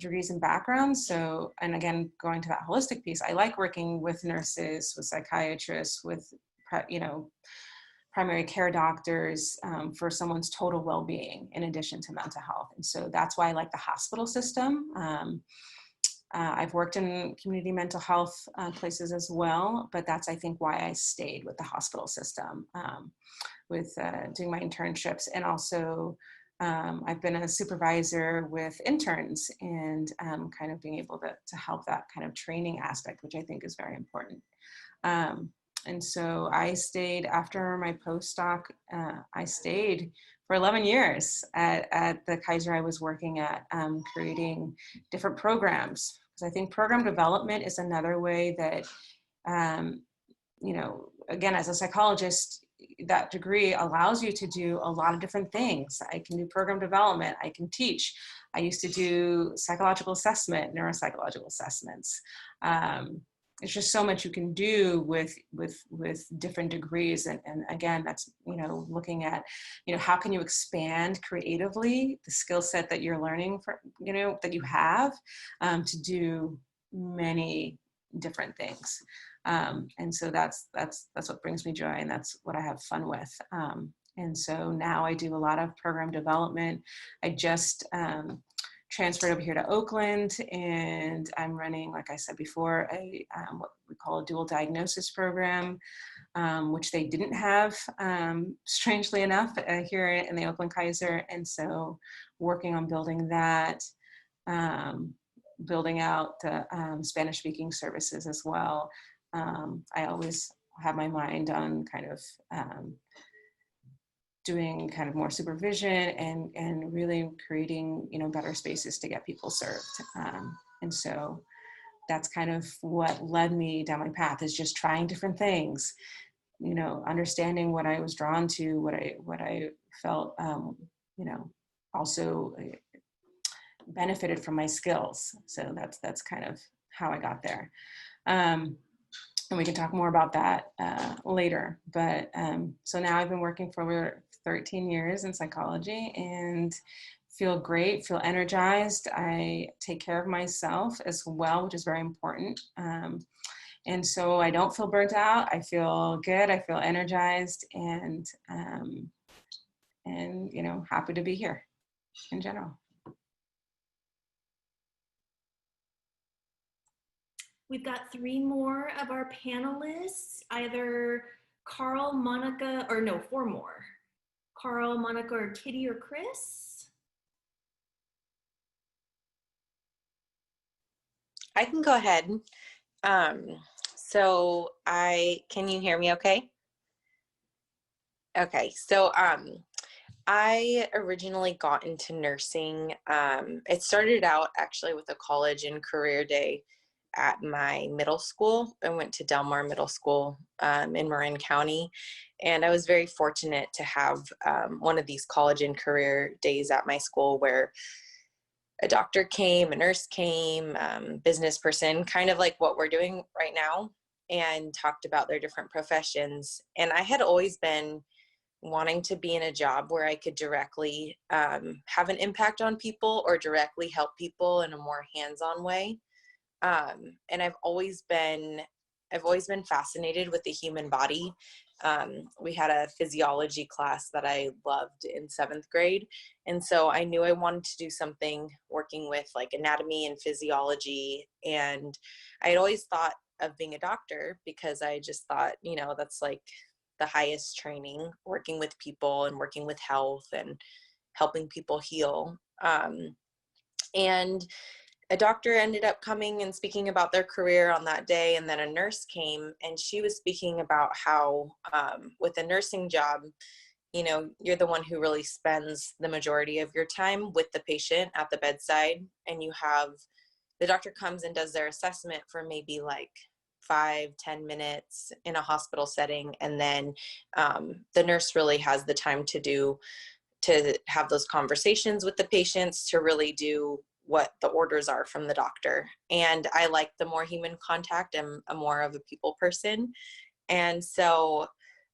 degrees and backgrounds. So, and again, going to that holistic piece, I like working with nurses, with psychiatrists, with, you know, primary care doctors for someone's total well-being in addition to mental health. And so that's why I like the hospital system. I've worked in community mental health places as well, but that's, I think, why I stayed with the hospital system with doing my internships. And also I've been a supervisor with interns and kind of being able to help that kind of training aspect, which I think is very important. And so I stayed after my postdoc, I stayed for 11 years at the Kaiser I was working at, creating different programs. Because I think program development is another way that, you know, again, as a psychologist, that degree allows you to do a lot of different things. I can do program development, I can teach. I used to do psychological assessment, neuropsychological assessments. It's just so much you can do with different degrees. And again, that's, you know, looking at, you know, how can you expand creatively the skill set that you're learning for, you know, that you have to do many different things. And so that's what brings me joy, and that's what I have fun with. And so now I do a lot of program development. I just transferred over here to Oakland, and I'm running, like I said before, what we call a dual diagnosis program, which they didn't have, strangely enough, here in the Oakland Kaiser. And so working on building that, building out the Spanish-speaking services as well. I always have my mind on kind of doing kind of more supervision and really creating, better spaces to get people served. And so that's kind of what led me down my path, is just trying different things, understanding what I was drawn to, what I felt, also benefited from my skills. So that's kind of how I got there. And we can talk more about that later. But so now I've been working for over 13 years in psychology and feel great, feel energized. I take care of myself as well, which is very important. And so I don't feel burnt out. I feel good. I feel energized, and happy to be here in general. We've got 3 more of our panelists, either Karl, Monica, or no, 4 more. Karl, Monica, or Kitty, or Chris? I can go ahead. Can you hear me okay? Okay, so I originally got into nursing. It started out actually with a college and career day at my middle school. I went to Del Mar Middle School in Marin County, and I was very fortunate to have one of these college and career days at my school where a doctor came, a nurse came, business person, kind of like what we're doing right now, and talked about their different professions. And I had always been wanting to be in a job where I could directly have an impact on people or directly help people in a more hands-on way. And I've always been fascinated with the human body. We had a physiology class that I loved in 7th grade. And so I knew I wanted to do something working with like anatomy and physiology. And I had always thought of being a doctor because I just thought, that's like the highest training, working with people and working with health and helping people heal. And a doctor ended up coming and speaking about their career on that day. And then a nurse came and she was speaking about how with a nursing job, you're the one who really spends the majority of your time with the patient at the bedside. And the doctor comes and does their assessment for maybe like 5-10 minutes in a hospital setting. And then the nurse really has the time to have those conversations with the patients, to really do what the orders are from the doctor. And I like the more human contact. I'm more of a people person. And so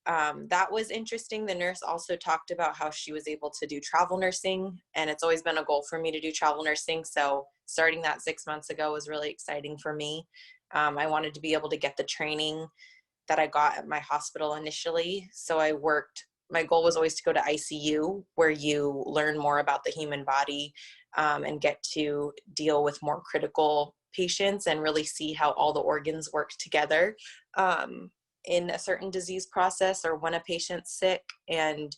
that was interesting. The nurse also talked about how she was able to do travel nursing. And it's always been a goal for me to do travel nursing. So starting that 6 months ago was really exciting for me. I wanted to be able to get the training that I got at my hospital initially. So my goal was always to go to ICU, where you learn more about the human body and get to deal with more critical patients and really see how all the organs work together in a certain disease process or when a patient's sick. And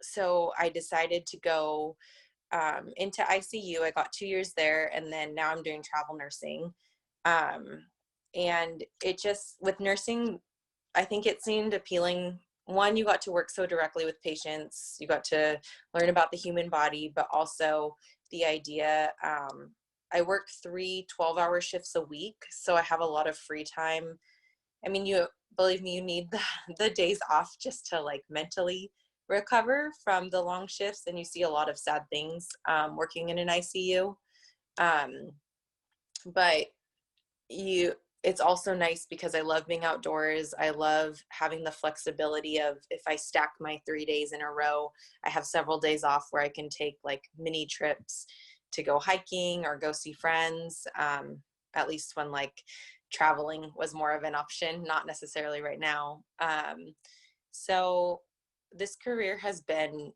so I decided to go into ICU. I got 2 years there, and then now I'm doing travel nursing. And it just, with nursing, I think it seemed appealing. One, you got to work so directly with patients. You got to learn about the human body, but also the idea, I work 3 12-hour shifts a week, so I have a lot of free time. I mean, believe me, you need the days off just to like mentally recover from the long shifts, and you see a lot of sad things working in an ICU. But it's also nice because I love being outdoors. I love having the flexibility of, if I stack my 3 days in a row, I have several days off where I can take like mini trips to go hiking or go see friends, at least when like traveling was more of an option, not necessarily right now. So this career has been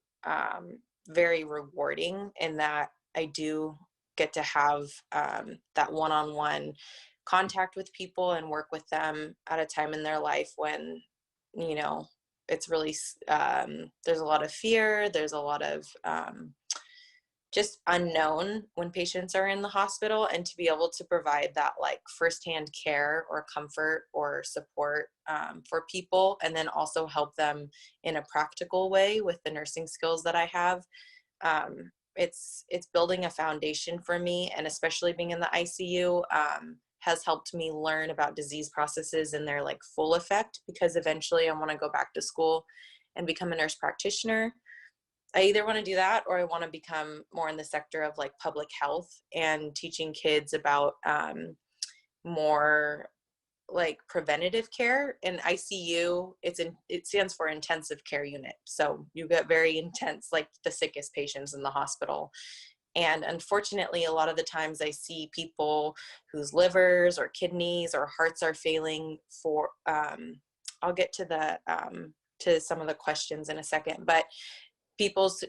very rewarding in that I do get to have that one-on-one contact with people and work with them at a time in their life when, you know, it's really, there's a lot of fear, there's a lot of just unknown when patients are in the hospital, and to be able to provide that like firsthand care or comfort or support for people, and then also help them in a practical way with the nursing skills that I have. It's building a foundation for me, and especially being in the ICU has helped me learn about disease processes in their like full effect, because eventually I want to go back to school and become a nurse practitioner. I either want to do that, or I want to become more in the sector of like public health and teaching kids about more like preventative care. In ICU, it stands for intensive care unit. So you get very intense, like the sickest patients in the hospital. And unfortunately, a lot of the times I see people whose livers or kidneys or hearts are failing for, I'll get to some of the questions in a second, but people's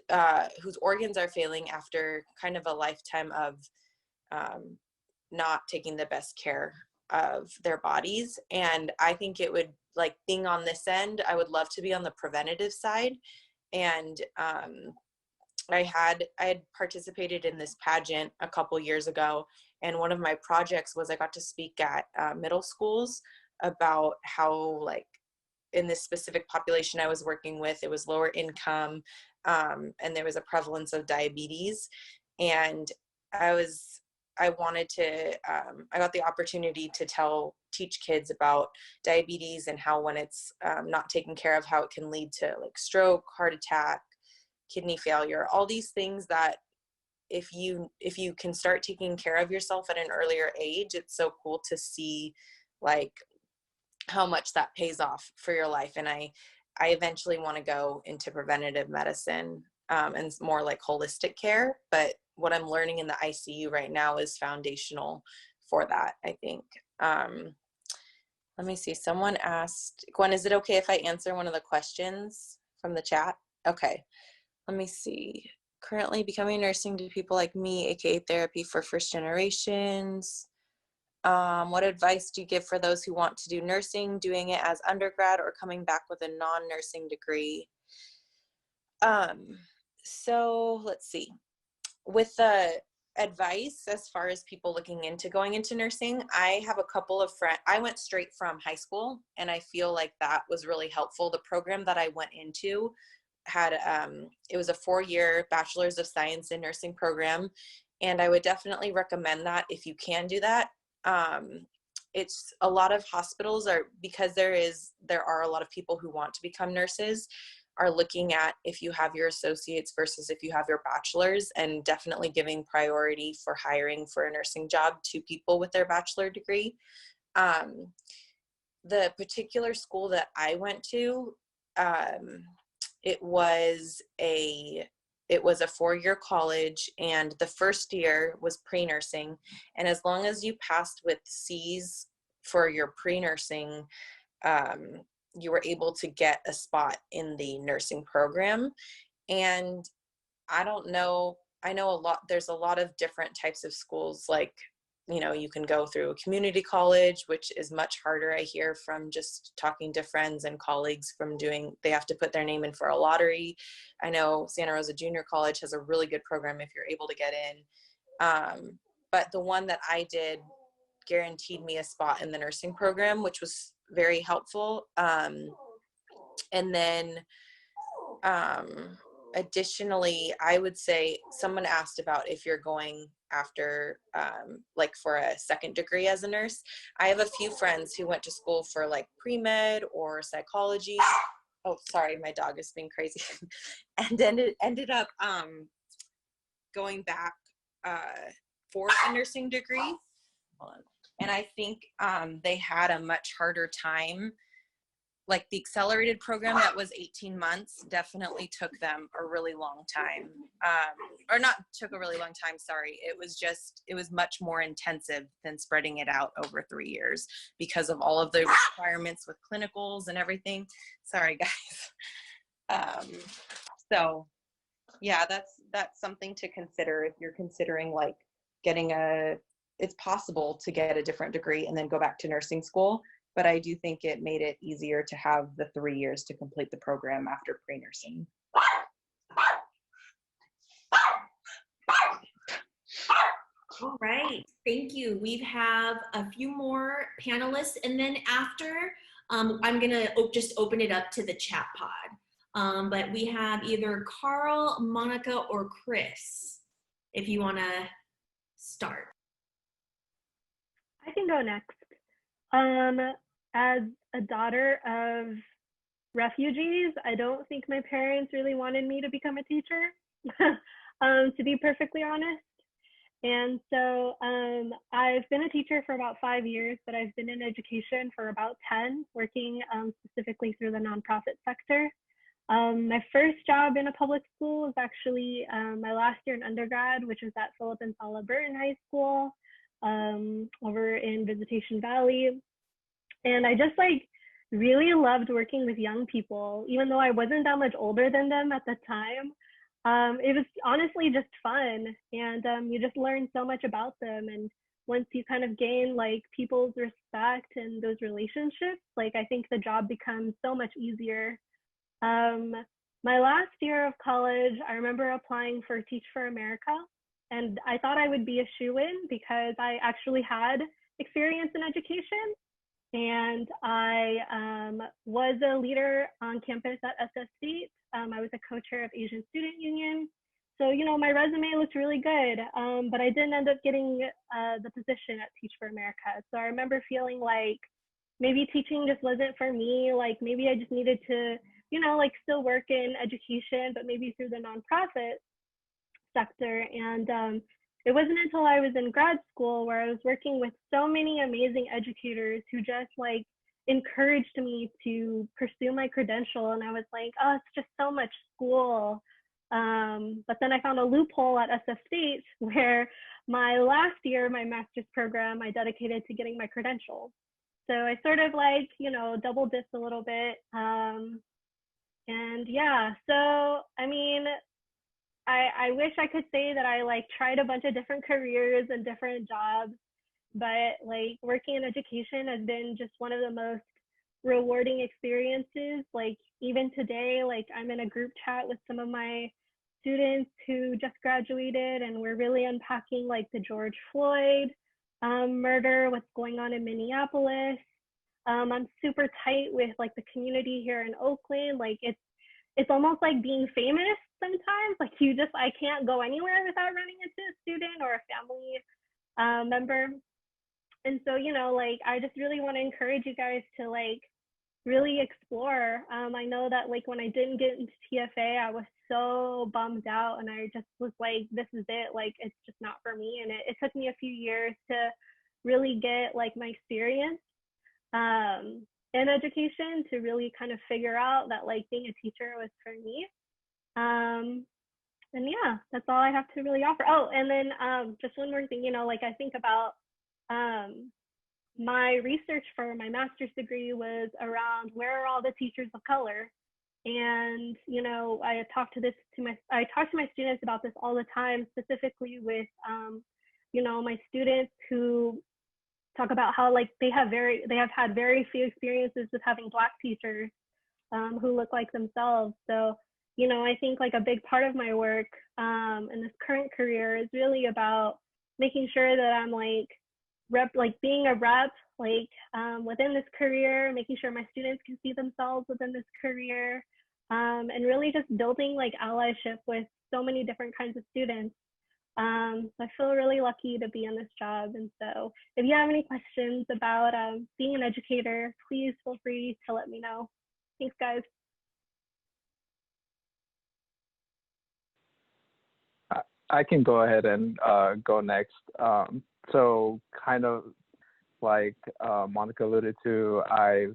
whose organs are failing after kind of a lifetime of not taking the best care of their bodies. And I think it would, like, being on this end, I would love to be on the preventative side. And I had participated in this pageant a couple years ago, and one of my projects was I got to speak at middle schools about how, like, in this specific population I was working with, it was lower income, and there was a prevalence of diabetes. And I got the opportunity to teach kids about diabetes and how, when it's not taken care of, how it can lead to like stroke, heart attack, kidney failure, all these things that if you can start taking care of yourself at an earlier age, it's so cool to see like how much that pays off for your life. And I eventually want to go into preventative medicine and more like holistic care. But what I'm learning in the ICU right now is foundational for that, I think. Let me see. Someone asked, Gwen, is it okay if I answer one of the questions from the chat? Okay. Let me see. Currently becoming nursing to people like me, aka therapy for first generations. What advice do you give for those who want to do nursing, doing it as undergrad or coming back with a non-nursing degree? So let's see. With the advice, as far as people looking into going into nursing, I have a couple of friends. I went straight from high school, and I feel like that was really helpful. The program that I went into had, it was a 4-year Bachelor's of Science in Nursing program, and I would definitely recommend that if you can do that. It's a lot of hospitals are, because there are a lot of people who want to become nurses, are looking at if you have your associates versus if you have your bachelor's, and definitely giving priority for hiring for a nursing job to people with their bachelor degree. The particular school that I went to, it was a 4-year college, and the first year was pre-nursing. And as long as you passed with C's for your pre-nursing, you were able to get a spot in the nursing program. And I know there's a lot of different types of schools. Like, you know, you can go through a community college, which is much harder. I hear from just talking to friends and colleagues they have to put their name in for a lottery. I know Santa Rosa Junior College has a really good program if you're able to get in. But the one that I did guaranteed me a spot in the nursing program, which was very helpful. And then additionally, I would say, someone asked about if you're going after like for a second degree as a nurse. I have a few friends who went to school for like pre-med or psychology. Oh, sorry, my dog is being crazy. And ended up going back for a nursing degree. Hold on. And I think they had a much harder time. Like the accelerated program that was 18 months definitely took them a really long time. Or not took a really long time, sorry. It was much more intensive than spreading it out over 3 years because of all of the requirements with clinicals and everything. Sorry, guys. So yeah, that's something to consider if you're considering like getting it's possible to get a different degree and then go back to nursing school. But I do think it made it easier to have the 3 years to complete the program after pre-nursing. All right, thank you. We have a few more panelists, and then after, I'm gonna just open it up to the chat pod. But we have either Karl, Monica, or Chris, if you wanna start. I can go next. As a daughter of refugees, I don't think my parents really wanted me to become a teacher, to be perfectly honest. And so I've been a teacher for about 5 years, but I've been in education for about 10, working specifically through the nonprofit sector. My first job in a public school was actually my last year in undergrad, which was at Philip and Sala Burton High School over in Visitation Valley. And I just like really loved working with young people, even though I wasn't that much older than them at the time. It was honestly just fun, and you just learn so much about them. And once you kind of gain like people's respect and those relationships, like I think the job becomes so much easier. My last year of college, I remember applying for Teach for America, and I thought I would be a shoo-in because I actually had experience in education. And I was a leader on campus at SF State. I was a co-chair of Asian Student Union. So, you know, my resume looked really good, but I didn't end up getting the position at Teach for America. So I remember feeling like maybe teaching just wasn't for me. Like maybe I just needed to, you know, like still work in education, but maybe through the nonprofit sector. And it wasn't until I was in grad school where I was working with so many amazing educators who just like encouraged me to pursue my credential. And I was like, oh, it's just so much school. But then I found a loophole at SF State where my last year, my master's program, I dedicated to getting my credential. So I sort of like, you know, double dipped a little bit. And yeah, so I mean, I wish I could say that I like tried a bunch of different careers and different jobs, but like working in education has been just one of the most rewarding experiences. Like even today, like I'm in a group chat with some of my students who just graduated, and we're really unpacking like the George Floyd murder, what's going on in Minneapolis. I'm super tight with like the community here in Oakland. Like it's almost like being famous sometimes. Like I can't go anywhere without running into a student or a family member. And so, you know, like I just really want to encourage you guys to like really explore. I know that like when I didn't get into TFA, I was so bummed out, and I just was like, this is it, like it's just not for me. And it took me a few years to really get like my experience in education to really kind of figure out that like being a teacher was for me. And yeah, that's all I have to really offer. Oh, and then just one more thing, you know, like I think about my research for my master's degree was around where are all the teachers of color. And, you know, I talk to my students about this all the time, specifically with, you know, my students who talk about how like they have had very few experiences with having Black teachers who look like themselves. So, you know, I think like a big part of my work in this current career is really about making sure that I'm like being a rep, like within this career, making sure my students can see themselves within this career, and really just building like allyship with so many different kinds of students. So I feel really lucky to be in this job. And so if you have any questions about being an educator, please feel free to let me know. Thanks, guys. I can go ahead and go next. So kind of like Monica alluded to, I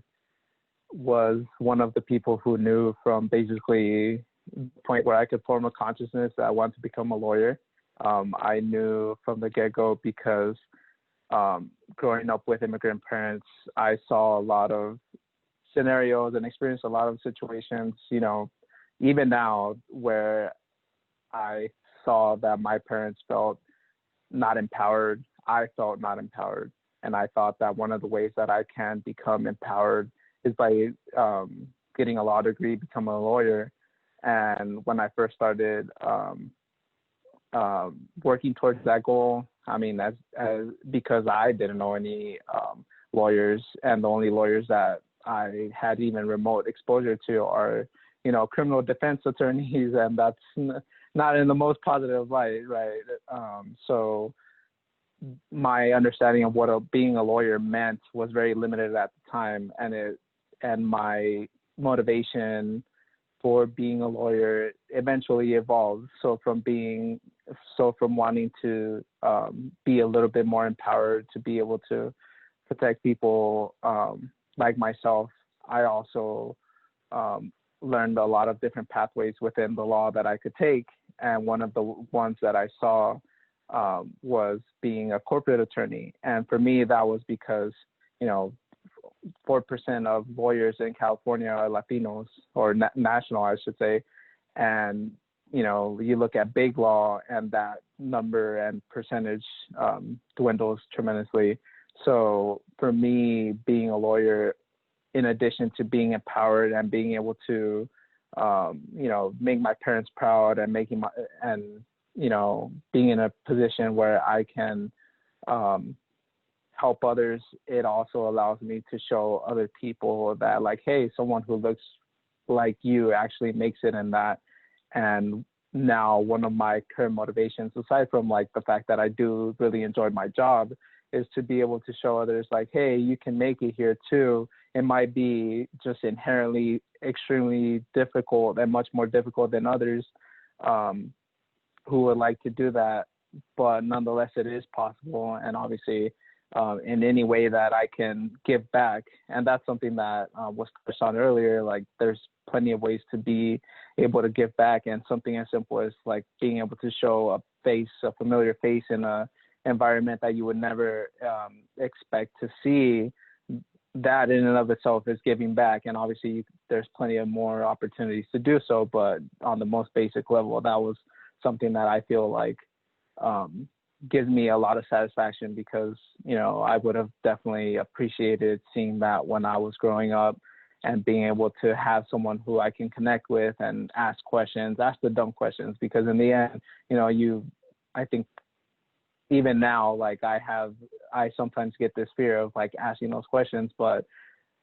was one of the people who knew from basically the point where I could form a consciousness that I wanted to become a lawyer. I knew from the get-go because growing up with immigrant parents, I saw a lot of scenarios and experienced a lot of situations, you know, even now, where I saw that my parents felt not empowered, I felt not empowered. And I thought that one of the ways that I can become empowered is by getting a law degree, become a lawyer. And when I first started working towards that goal, I mean, because I didn't know any lawyers, and the only lawyers that I had even remote exposure to are, you know, criminal defense attorneys, and that's not in the most positive light, right? So my understanding of what being a lawyer meant was very limited at the time, and my motivation for being a lawyer eventually evolved. So from wanting to be a little bit more empowered to be able to protect people like myself, I also learned a lot of different pathways within the law that I could take. And one of the ones that I saw was being a corporate attorney. And for me, that was because, you know, 4% of lawyers in California are Latinos, or national, I should say. And, you know, you look at big law and that number and percentage dwindles tremendously. So for me, being a lawyer, in addition to being empowered and being able to, you know, make my parents proud and you know, being in a position where I can help others, it also allows me to show other people that, like, hey, someone who looks like you actually makes it in that. And now one of my current motivations, aside from like the fact that I do really enjoy my job, is to be able to show others, like, hey, you can make it here too. It might be just inherently extremely difficult and much more difficult than others who would like to do that, but nonetheless, it is possible. And obviously, in any way that I can give back. And that's something that was touched on earlier, like there's plenty of ways to be able to give back, and something as simple as like being able to show a familiar face in a environment that you would never expect to see, that in and of itself is giving back. And obviously there's plenty of more opportunities to do so, but on the most basic level, that was something that I feel like gives me a lot of satisfaction, because, you know, I would have definitely appreciated seeing that when I was growing up, and being able to have someone who I can connect with and ask the dumb questions, because in the end, you know, I think even now, like I sometimes get this fear of like asking those questions, but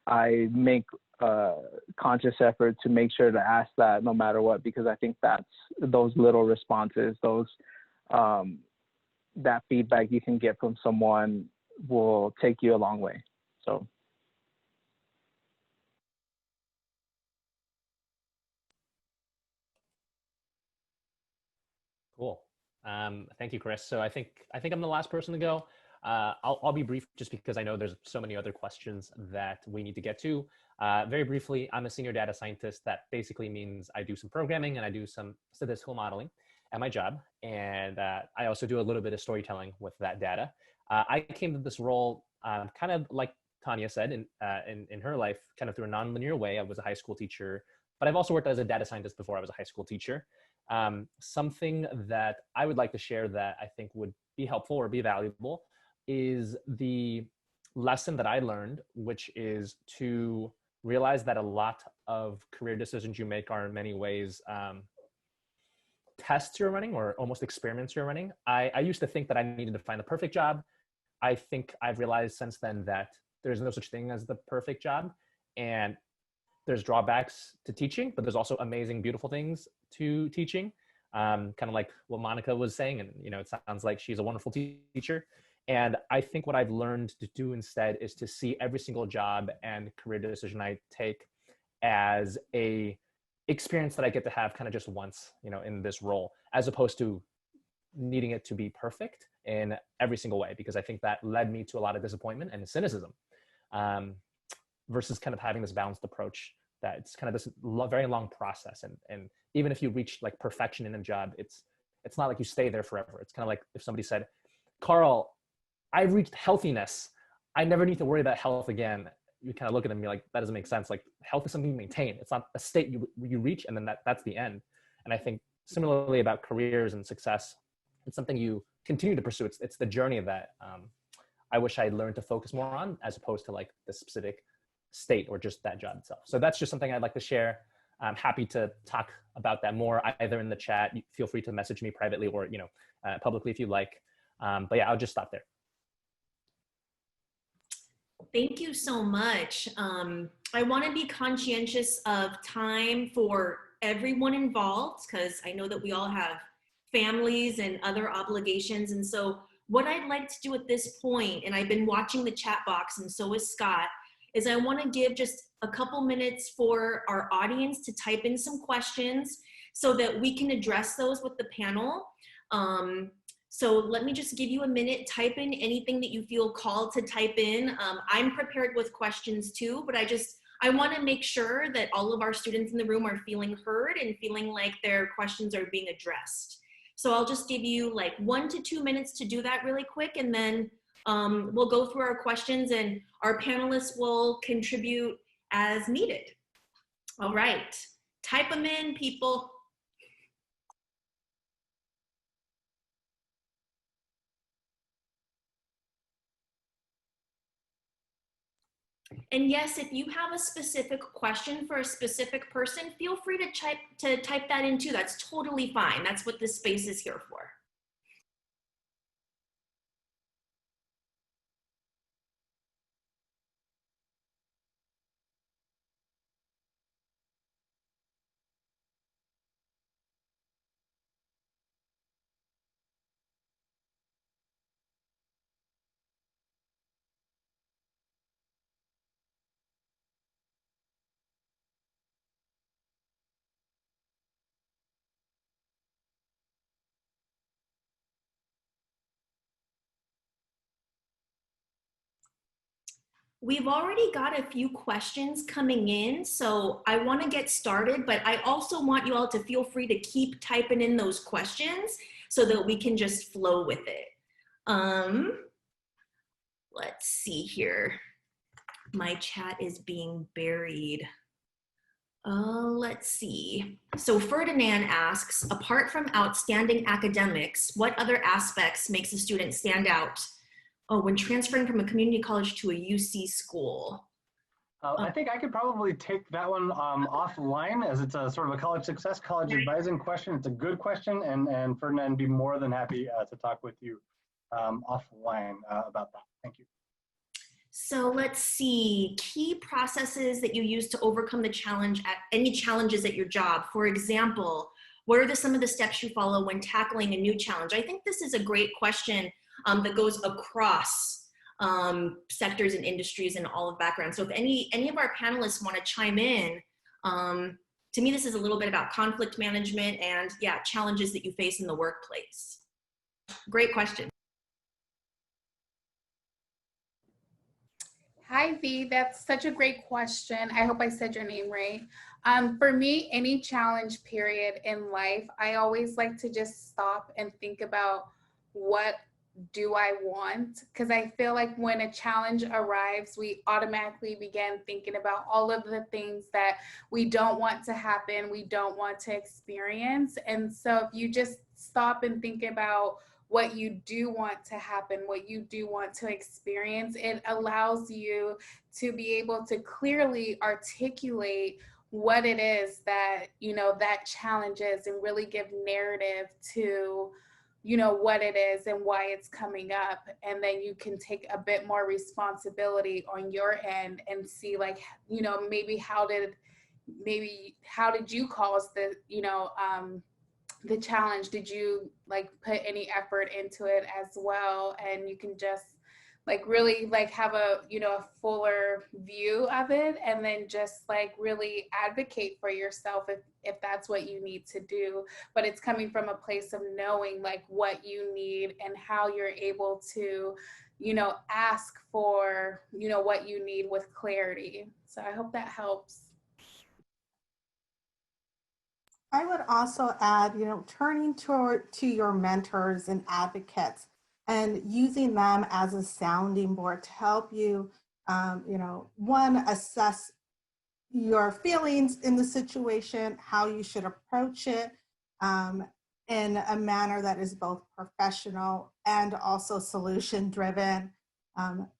I make a conscious effort to make sure to ask that no matter what, because I think that's those little responses, that feedback you can get from someone will take you a long way. So. Cool. Thank you, Chris. So I think I'm the last person to go. I'll be brief, just because I know there's so many other questions that we need to get to. Very briefly, I'm a senior data scientist. That basically means I do some programming and I do some statistical modeling at my job. And I also do a little bit of storytelling with that data. I came to this role kind of like Tania said, in her life, kind of through a nonlinear way. I was a high school teacher, but I've also worked as a data scientist before I was a high school teacher. Something that I would like to share that I think would be helpful or be valuable is the lesson that I learned, which is to realize that a lot of career decisions you make are in many ways tests you're running, or almost experiments you're running. I used to think that I needed to find the perfect job. I think I've realized since then that there's no such thing as the perfect job, and there's drawbacks to teaching, but there's also amazing, beautiful things to teaching. Kind of like what Monica was saying, and you know, it sounds like she's a wonderful teacher. And I think what I've learned to do instead is to see every single job and career decision I take as a experience that I get to have kind of just once, you know, in this role, as opposed to needing it to be perfect in every single way, because I think that led me to a lot of disappointment and cynicism, versus kind of having this balanced approach that it's kind of this very long process. And even if you reach like perfection in a job, it's not like you stay there forever. It's kind of like if somebody said, Karl, I've reached healthiness, I never need to worry about health again. you kind of look at them and be like, that doesn't make sense. Like health is something you maintain. It's not a state you reach and then that's the end. And I think similarly about careers and success, it's something you continue to pursue. It's the journey of that. I wish I'd learned to focus more on as opposed to like the specific state or just that job itself. So that's just something I'd like to share. I'm happy to talk about that more either in the chat. Feel free to message me privately or, publicly if you like. But yeah, I'll just stop there. Thank you so much. I want to be conscientious of time for everyone involved because I know that we all have families and other obligations. And so what I'd like to do at this point, and I've been watching the chat box and so is Scott, is I want to give just a couple minutes for our audience to type in some questions so that we can address those with the panel. So let me just give you a minute, type in anything that you feel called to type in. I'm prepared with questions too, but I want to make sure that all of our students in the room are feeling heard and feeling like their questions are being addressed. So I'll just give you like 1 to 2 minutes to do that really quick, and then we'll go through our questions and our panelists will contribute as needed. All right, type them in, people. And yes, if you have a specific question for a specific person, feel free to type that in too. That's totally fine. That's what this space is here for. We've already got a few questions coming in, so I want to get started, but I also want you all to feel free to keep typing in those questions so that we can just flow with it. Let's see here. My chat is being buried. Let's see. So Ferdinand asks, apart from outstanding academics, what other aspects makes a student stand out? Oh, when transferring from a community college to a UC school. I think I could probably take that one offline, as it's a sort of a college success, college advising question. It's a good question, and Ferdinand would be more than happy to talk with you offline about that. Thank you. So let's see, key processes that you use to overcome the challenge at any challenges at your job. For example, what are some of the steps you follow when tackling a new challenge? I think this is a great question that goes across sectors and industries and all of backgrounds. So if any of our panelists want to chime in, to me, this is a little bit about conflict management and yeah, challenges that you face in the workplace. Great question. Hi, V. That's such a great question. I hope I said your name right. For me, any challenge period in life, I always like to just stop and think about what do I want? Because I feel like when a challenge arrives, we automatically begin thinking about all of the things that we don't want to happen, we don't want to experience. And so if you just stop and think about what you do want to happen, what you do want to experience, it allows you to be able to clearly articulate what it is that, that challenge is and really give narrative to what it is and why it's coming up. And then you can take a bit more responsibility on your end and see like, maybe how did you cause the challenge? Did you like put any effort into it as well? And you can just like really like have a a fuller view of it, and then just like really advocate for yourself if that's what you need to do. But it's coming from a place of knowing like what you need and how you're able to ask for what you need with clarity. So I hope that helps. I would also add, turning to your mentors and advocates and using them as a sounding board to help you one, assess your feelings in the situation, how you should approach it in a manner that is both professional and also solution driven,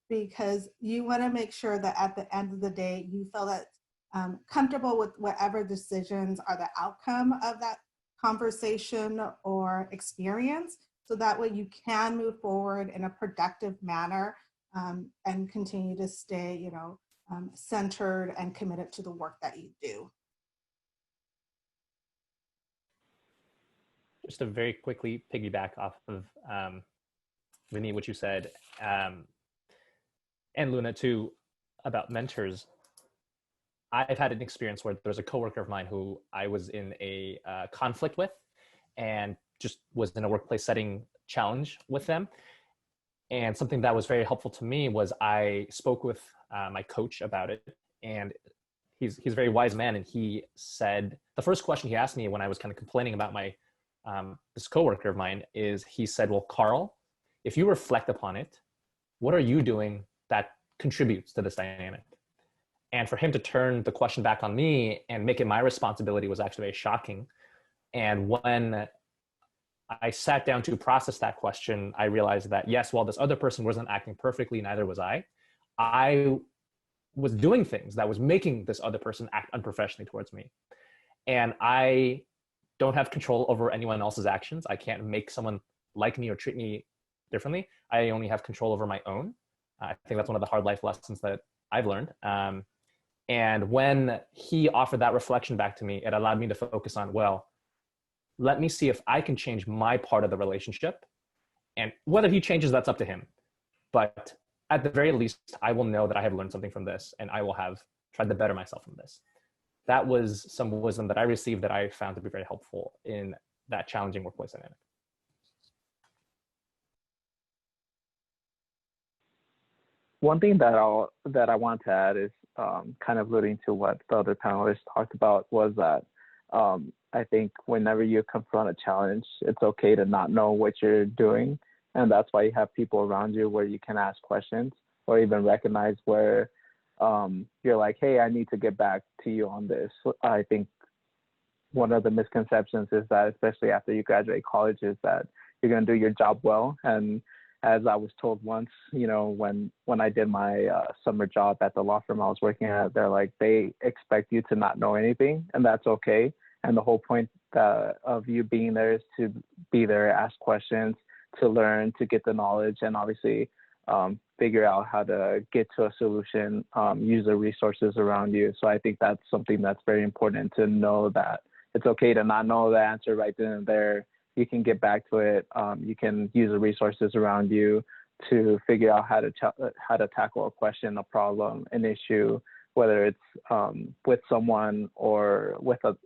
because you want to make sure that at the end of the day, you feel that comfortable with whatever decisions are the outcome of that conversation or experience. So that way you can move forward in a productive manner and continue to stay, centered and committed to the work that you do. Just to very quickly piggyback off of Venee, what you said, and Luna too, about mentors. I've had an experience where there's a coworker of mine who I was in a conflict with and just was in a workplace setting challenge with them. And something that was very helpful to me was I spoke with my coach about it, and he's a very wise man. And he said, the first question he asked me when I was kind of complaining about my this coworker of mine is, he said, well, Karl, if you reflect upon it, what are you doing that contributes to this dynamic? And for him to turn the question back on me and make it my responsibility was actually very shocking. And when I sat down to process that question, I realized that yes, while this other person wasn't acting perfectly, neither was I. I was doing things that was making this other person act unprofessionally towards me. And I don't have control over anyone else's actions. I can't make someone like me or treat me differently. I only have control over my own. I think that's one of the hard life lessons that I've learned. And when he offered that reflection back to me, it allowed me to focus on, well, let me see if I can change my part of the relationship. And whether he changes, that's up to him. But at the very least, I will know that I have learned something from this, and I will have tried to better myself from this. That was some wisdom that I received that I found to be very helpful in that challenging workplace dynamic. One thing that I want to add is kind of alluding to what the other panelists talked about, was that I think whenever you confront a challenge, it's okay to not know what you're doing. And that's why you have people around you where you can ask questions or even recognize where you're like, hey, I need to get back to you on this. I think one of the misconceptions is that, especially after you graduate college, is that you're going to do your job well. And as I was told once, when I did my summer job at the law firm I was working at, they're like, they expect you to not know anything, and that's okay. And the whole point of you being there is to be there, ask questions, to learn, to get the knowledge, and obviously figure out how to get to a solution, use the resources around you. So I think that's something that's very important, to know that it's okay to not know the answer right then and there. You can get back to it. You can use the resources around you to figure out how to tackle a question, a problem, an issue, whether it's with someone or with the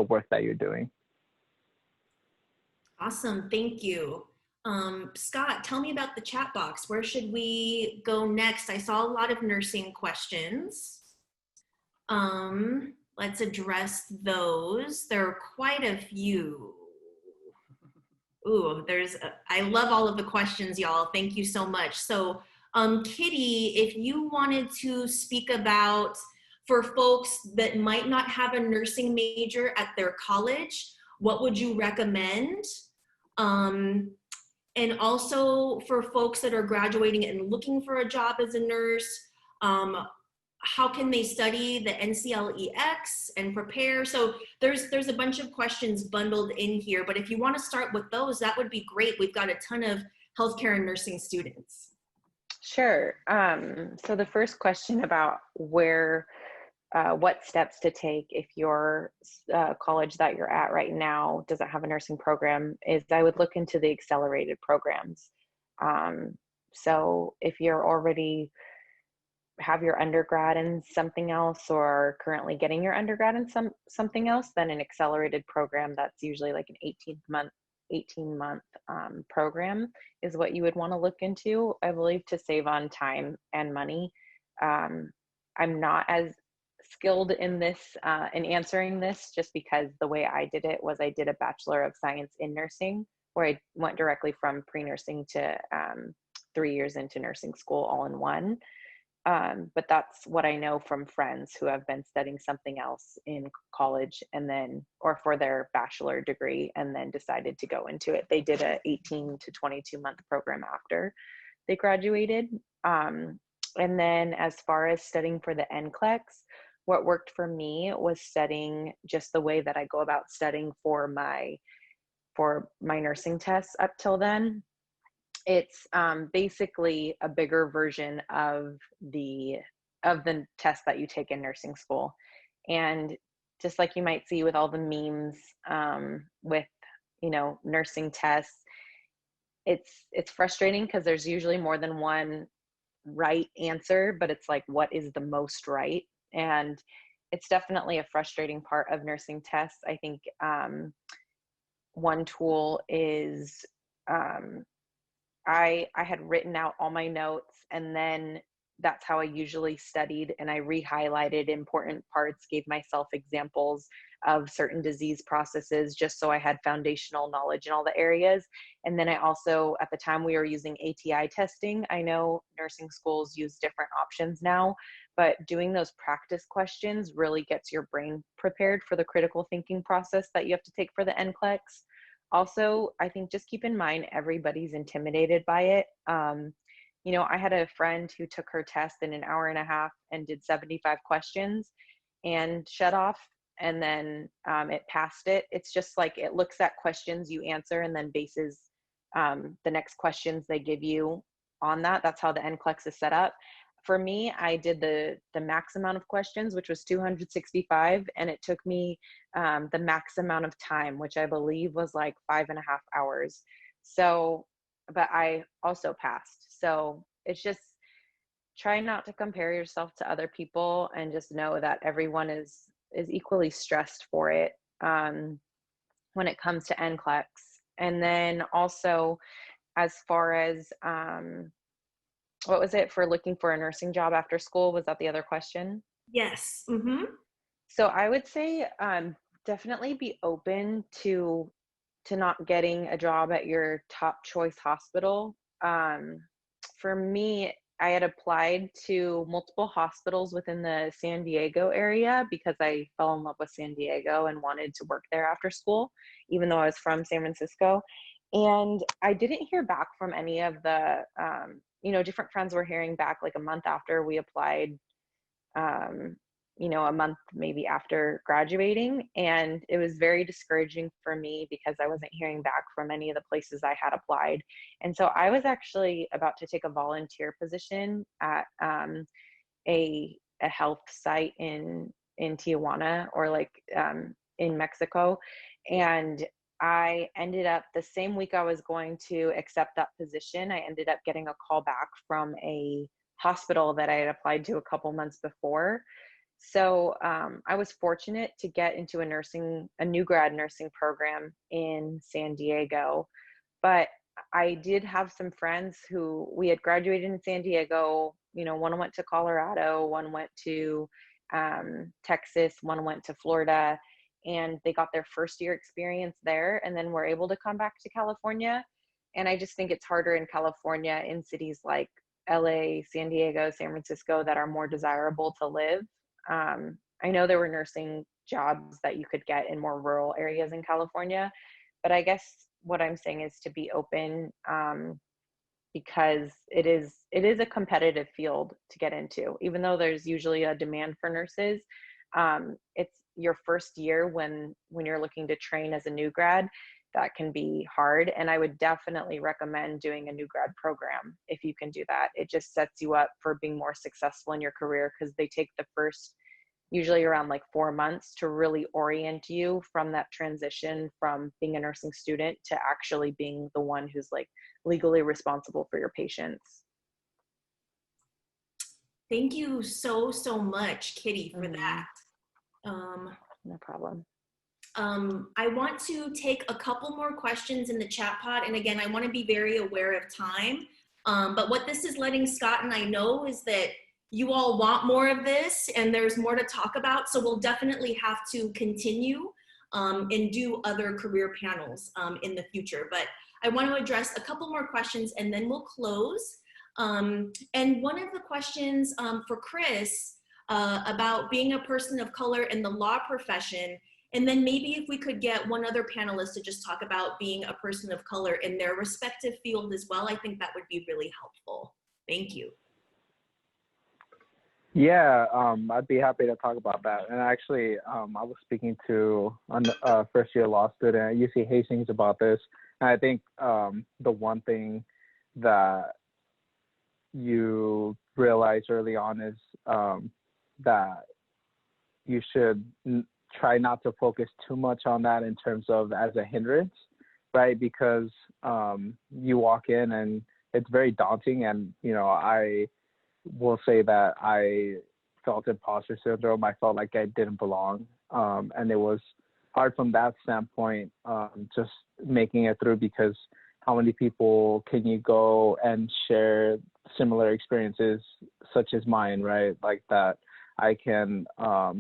work that you're doing. Awesome, thank you. Scott, tell me about the chat box. Where should we go next? I saw a lot of nursing questions. Let's address those. There are quite a few. Ooh, I love all of the questions, y'all. Thank you so much. So, Kitty, if you wanted to speak about, for folks that might not have a nursing major at their college, what would you recommend? And also for folks that are graduating and looking for a job as a nurse, how can they study the NCLEX and prepare? So there's a bunch of questions bundled in here, but if you want to start with those, that would be great. We've got a ton of healthcare and nursing students. Sure. So the first question about what steps to take if your college that you're at right now doesn't have a nursing program is, I would look into the accelerated programs. So if you're already have your undergrad in something else or currently getting your undergrad in something else, then an accelerated program that's usually like an 18-month program is what you would want to look into, I believe, to save on time and money. I'm not as skilled in this, in answering this, just because the way I did it was I did a Bachelor of Science in Nursing, where I went directly from pre-nursing to 3 years into nursing school all in one. But that's what I know from friends who have been studying something else in college and then, or for their bachelor degree, and then decided to go into it. They did a 18 to 22 month program after they graduated. And then as far as studying for the NCLEX, what worked for me was studying just the way that I go about studying for my nursing tests up till then. It's basically a bigger version of the test that you take in nursing school. And just like you might see with all the memes with, you know, nursing tests, it's frustrating because there's usually more than one right answer, but it's like, what is the most right? And it's definitely a frustrating part of nursing tests. I think one tool is I had written out all my notes, and then that's how I usually studied, and I re-highlighted important parts, gave myself examples of certain disease processes just so I had foundational knowledge in all the areas. And then I also, at the time we were using ATI testing, I know nursing schools use different options now, but doing those practice questions really gets your brain prepared for the critical thinking process that you have to take for the NCLEX. Also, I think just keep in mind, everybody's intimidated by it. You know, I had a friend who took her test in an hour and a half and did 75 questions and shut off, and then it passed it. It's just like, it looks at questions you answer and then bases the next questions they give you on that. That's how the NCLEX is set up. For me, I did the max amount of questions, which was 265, and it took me the max amount of time, which I believe was like 5.5 hours. So, but I also passed. So it's just, try not to compare yourself to other people, and just know that everyone is equally stressed for it when it comes to NCLEX. And then also, as far as what was it for looking for a nursing job after school? Was that the other question? Yes. Mm-hmm. So I would say definitely be open to not getting a job at your top choice hospital. For me, I had applied to multiple hospitals within the San Diego area because I fell in love with San Diego and wanted to work there after school, even though I was from San Francisco. And I didn't hear back from any of the, you know, different friends were hearing back like a month after we applied, you know, a month maybe after graduating. And it was very discouraging for me because I wasn't hearing back from any of the places I had applied. And so I was actually about to take a volunteer position at a health site in Tijuana, or like in Mexico. And I ended up, the same week I was going to accept that position, I ended up getting a call back from a hospital that I had applied to a couple months before. So I was fortunate to get into a new grad nursing program in San Diego. But I did have some friends who, we had graduated in San Diego, you know, one went to Colorado, one went to Texas, one went to Florida, and they got their first year experience there and then were able to come back to California. And I just think it's harder in California, in cities like LA, San Diego, San Francisco, that are more desirable to live. I know there were nursing jobs that you could get in more rural areas in California, but I guess what I'm saying is to be open, because it is a competitive field to get into. Even though there's usually a demand for nurses, it's your first year when you're looking to train as a new grad, that can be hard. And I would definitely recommend doing a new grad program if you can do that. It just sets you up for being more successful in your career, because they take the first, usually around like 4 months, to really orient you from that transition from being a nursing student to actually being the one who's like legally responsible for your patients. Thank you so much, Kitty, for that. No problem. I want to take a couple more questions in the chat pod. And again, I want to be very aware of time. But what this is letting Scott and I know is that you all want more of this and there's more to talk about. So we'll definitely have to continue and do other career panels in the future. But I want to address a couple more questions and then we'll close. And one of the questions for Chris about being a person of color in the law profession, and then maybe if we could get one other panelist to just talk about being a person of color in their respective field as well, I think that would be really helpful. Thank you. Yeah, I'd be happy to talk about that. And actually, I was speaking to a first-year law student at UC Hastings about this. And I think the one thing that you realize early on is that you should try not to focus too much on that in terms of as a hindrance, right? Because you walk in and it's very daunting. And, you know, I will say that I felt imposter syndrome. I felt like I didn't belong. And it was hard from that standpoint, just making it through, because how many people can you go and share similar experiences such as mine, right? Like that I can talk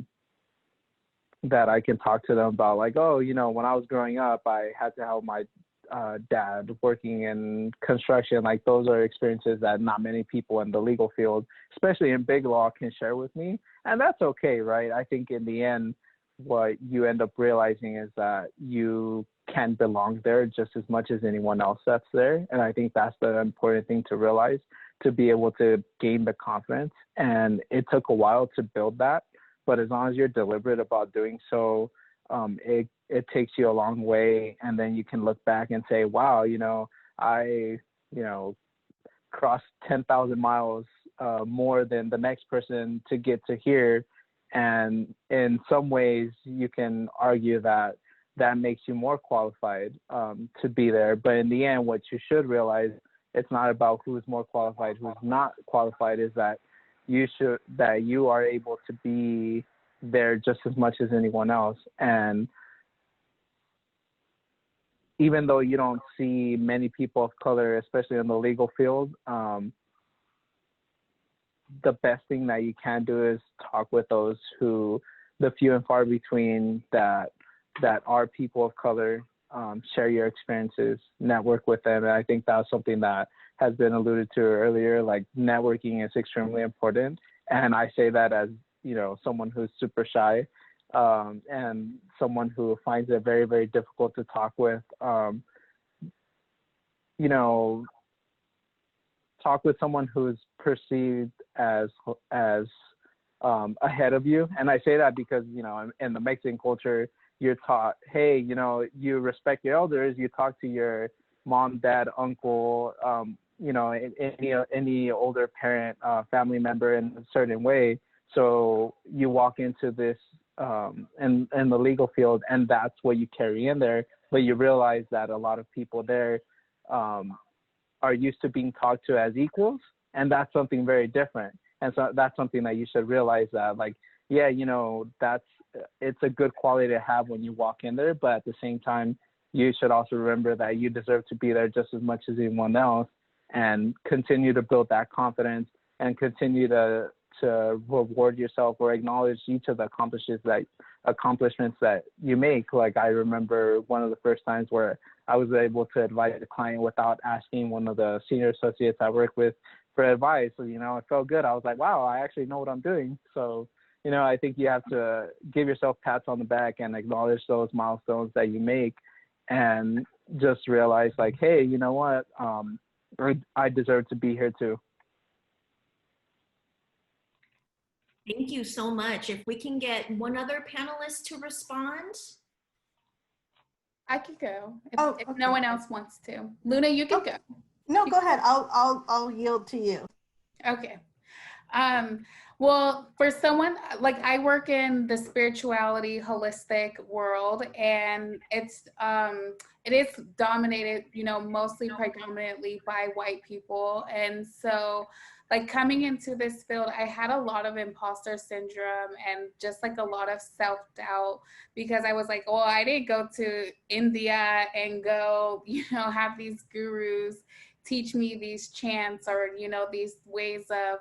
to them about, like, oh, you know, when I was growing up, I had to help my dad working in construction. Like, those are experiences that not many people in the legal field, especially in big law, can share with me. And that's okay, right? I think in the end, what you end up realizing is that you can belong there just as much as anyone else that's there. And I think that's the important thing to realize, to be able to gain the confidence. And it took a while to build that, but as long as you're deliberate about doing so, it takes you a long way. And then you can look back and say, wow, you know, I crossed 10,000 miles more than the next person to get to here. And in some ways you can argue that that makes you more qualified to be there. But in the end, what you should realize, it's not about who's more qualified, who's not qualified, is that you are able to be there just as much as anyone else. And even though you don't see many people of color, especially in the legal field, the best thing that you can do is talk with those the few and far between that are people of color, share your experiences, network with them. And I think that's something that has been alluded to earlier, like networking is extremely important. And I say that as, you know, someone who's super shy, and someone who finds it very, very difficult to talk with. You know, talk with someone who's perceived as ahead of you. And I say that because, you know, in the Mexican culture, you're taught, hey, you know, you respect your elders, you talk to your mom, dad, uncle, you know, any older parent, family member in a certain way. So you walk into this in the legal field, and that's what you carry in there. But you realize that a lot of people there are used to being talked to as equals, and that's something very different. And so that's something that you should realize, that, like, yeah, you know, it's a good quality to have when you walk in there, but at the same time, you should also remember that you deserve to be there just as much as anyone else, and continue to build that confidence and continue to reward yourself or acknowledge each of the accomplishments that you make. Like, I remember one of the first times where I was able to advise a client without asking one of the senior associates I work with for advice. So, you know, it felt good. I was like, wow, I actually know what I'm doing. So, you know, I think you have to give yourself pats on the back and acknowledge those milestones that you make, and just realize, like, hey, you know what? I deserve to be here too. Thank you so much. If we can get one other panelist to respond. I could go if Okay. no one else wants to. Luna, you can go. No, go ahead. I'll yield to you. Okay. Well, for someone like, I work in the spirituality holistic world, and it is dominated, you know, mostly predominantly by white people. And so, like, coming into this field, I had a lot of imposter syndrome and just like a lot of self-doubt, because I was like, well, I didn't go to India and go, you know, have these gurus teach me these chants or, you know, these ways of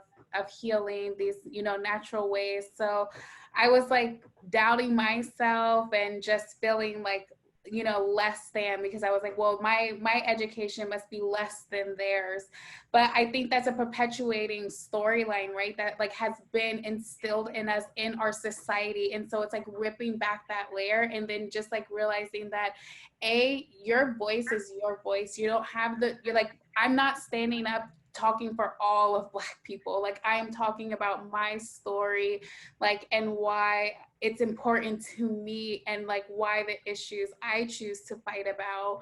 healing, these, you know, natural ways. So I was like doubting myself and just feeling like you know, less than, because I was like, well, my education must be less than theirs. But I think that's a perpetuating storyline, right? That like has been instilled in us in our society. And so it's like ripping back that layer and then just like realizing that your voice is your voice. You don't have you're like, I'm not standing up talking for all of Black people. Like I am talking about my story, like, and why it's important to me, and like why the issues I choose to fight about,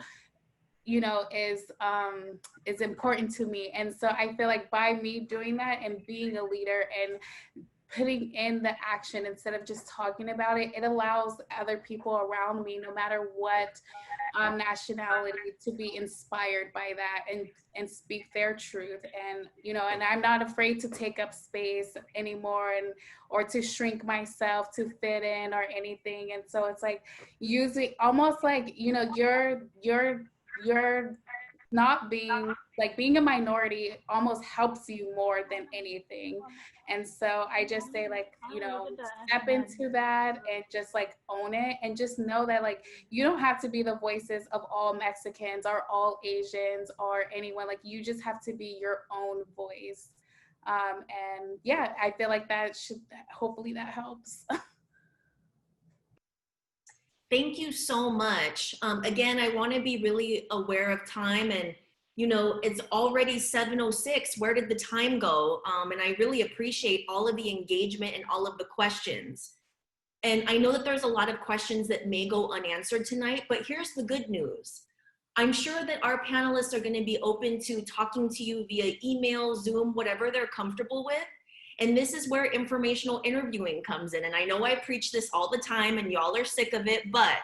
you know, is important to me. And so I feel like by me doing that and being a leader and putting in the action instead of just talking about it, it allows other people around me, no matter what nationality, to be inspired by that and speak their truth. And, you know, and I'm not afraid to take up space anymore or to shrink myself to fit in or anything. And so it's like using almost like, you know, you're not being like being a minority almost helps you more than anything. And so I just say, like, you know, step into that and just like own it, and just know that like you don't have to be the voices of all Mexicans or all Asians or anyone. Like you just have to be your own voice. And yeah, I feel like that should, hopefully that helps. Thank you so much. Again, I want to be really aware of time, and you know, it's already 7:06. Where did the time go? And I really appreciate all of the engagement and all of the questions. And I know that there's a lot of questions that may go unanswered tonight, but here's the good news. I'm sure that our panelists are going to be open to talking to you via email, Zoom, whatever they're comfortable with. And this is where informational interviewing comes in. And I know I preach this all the time and y'all are sick of it, but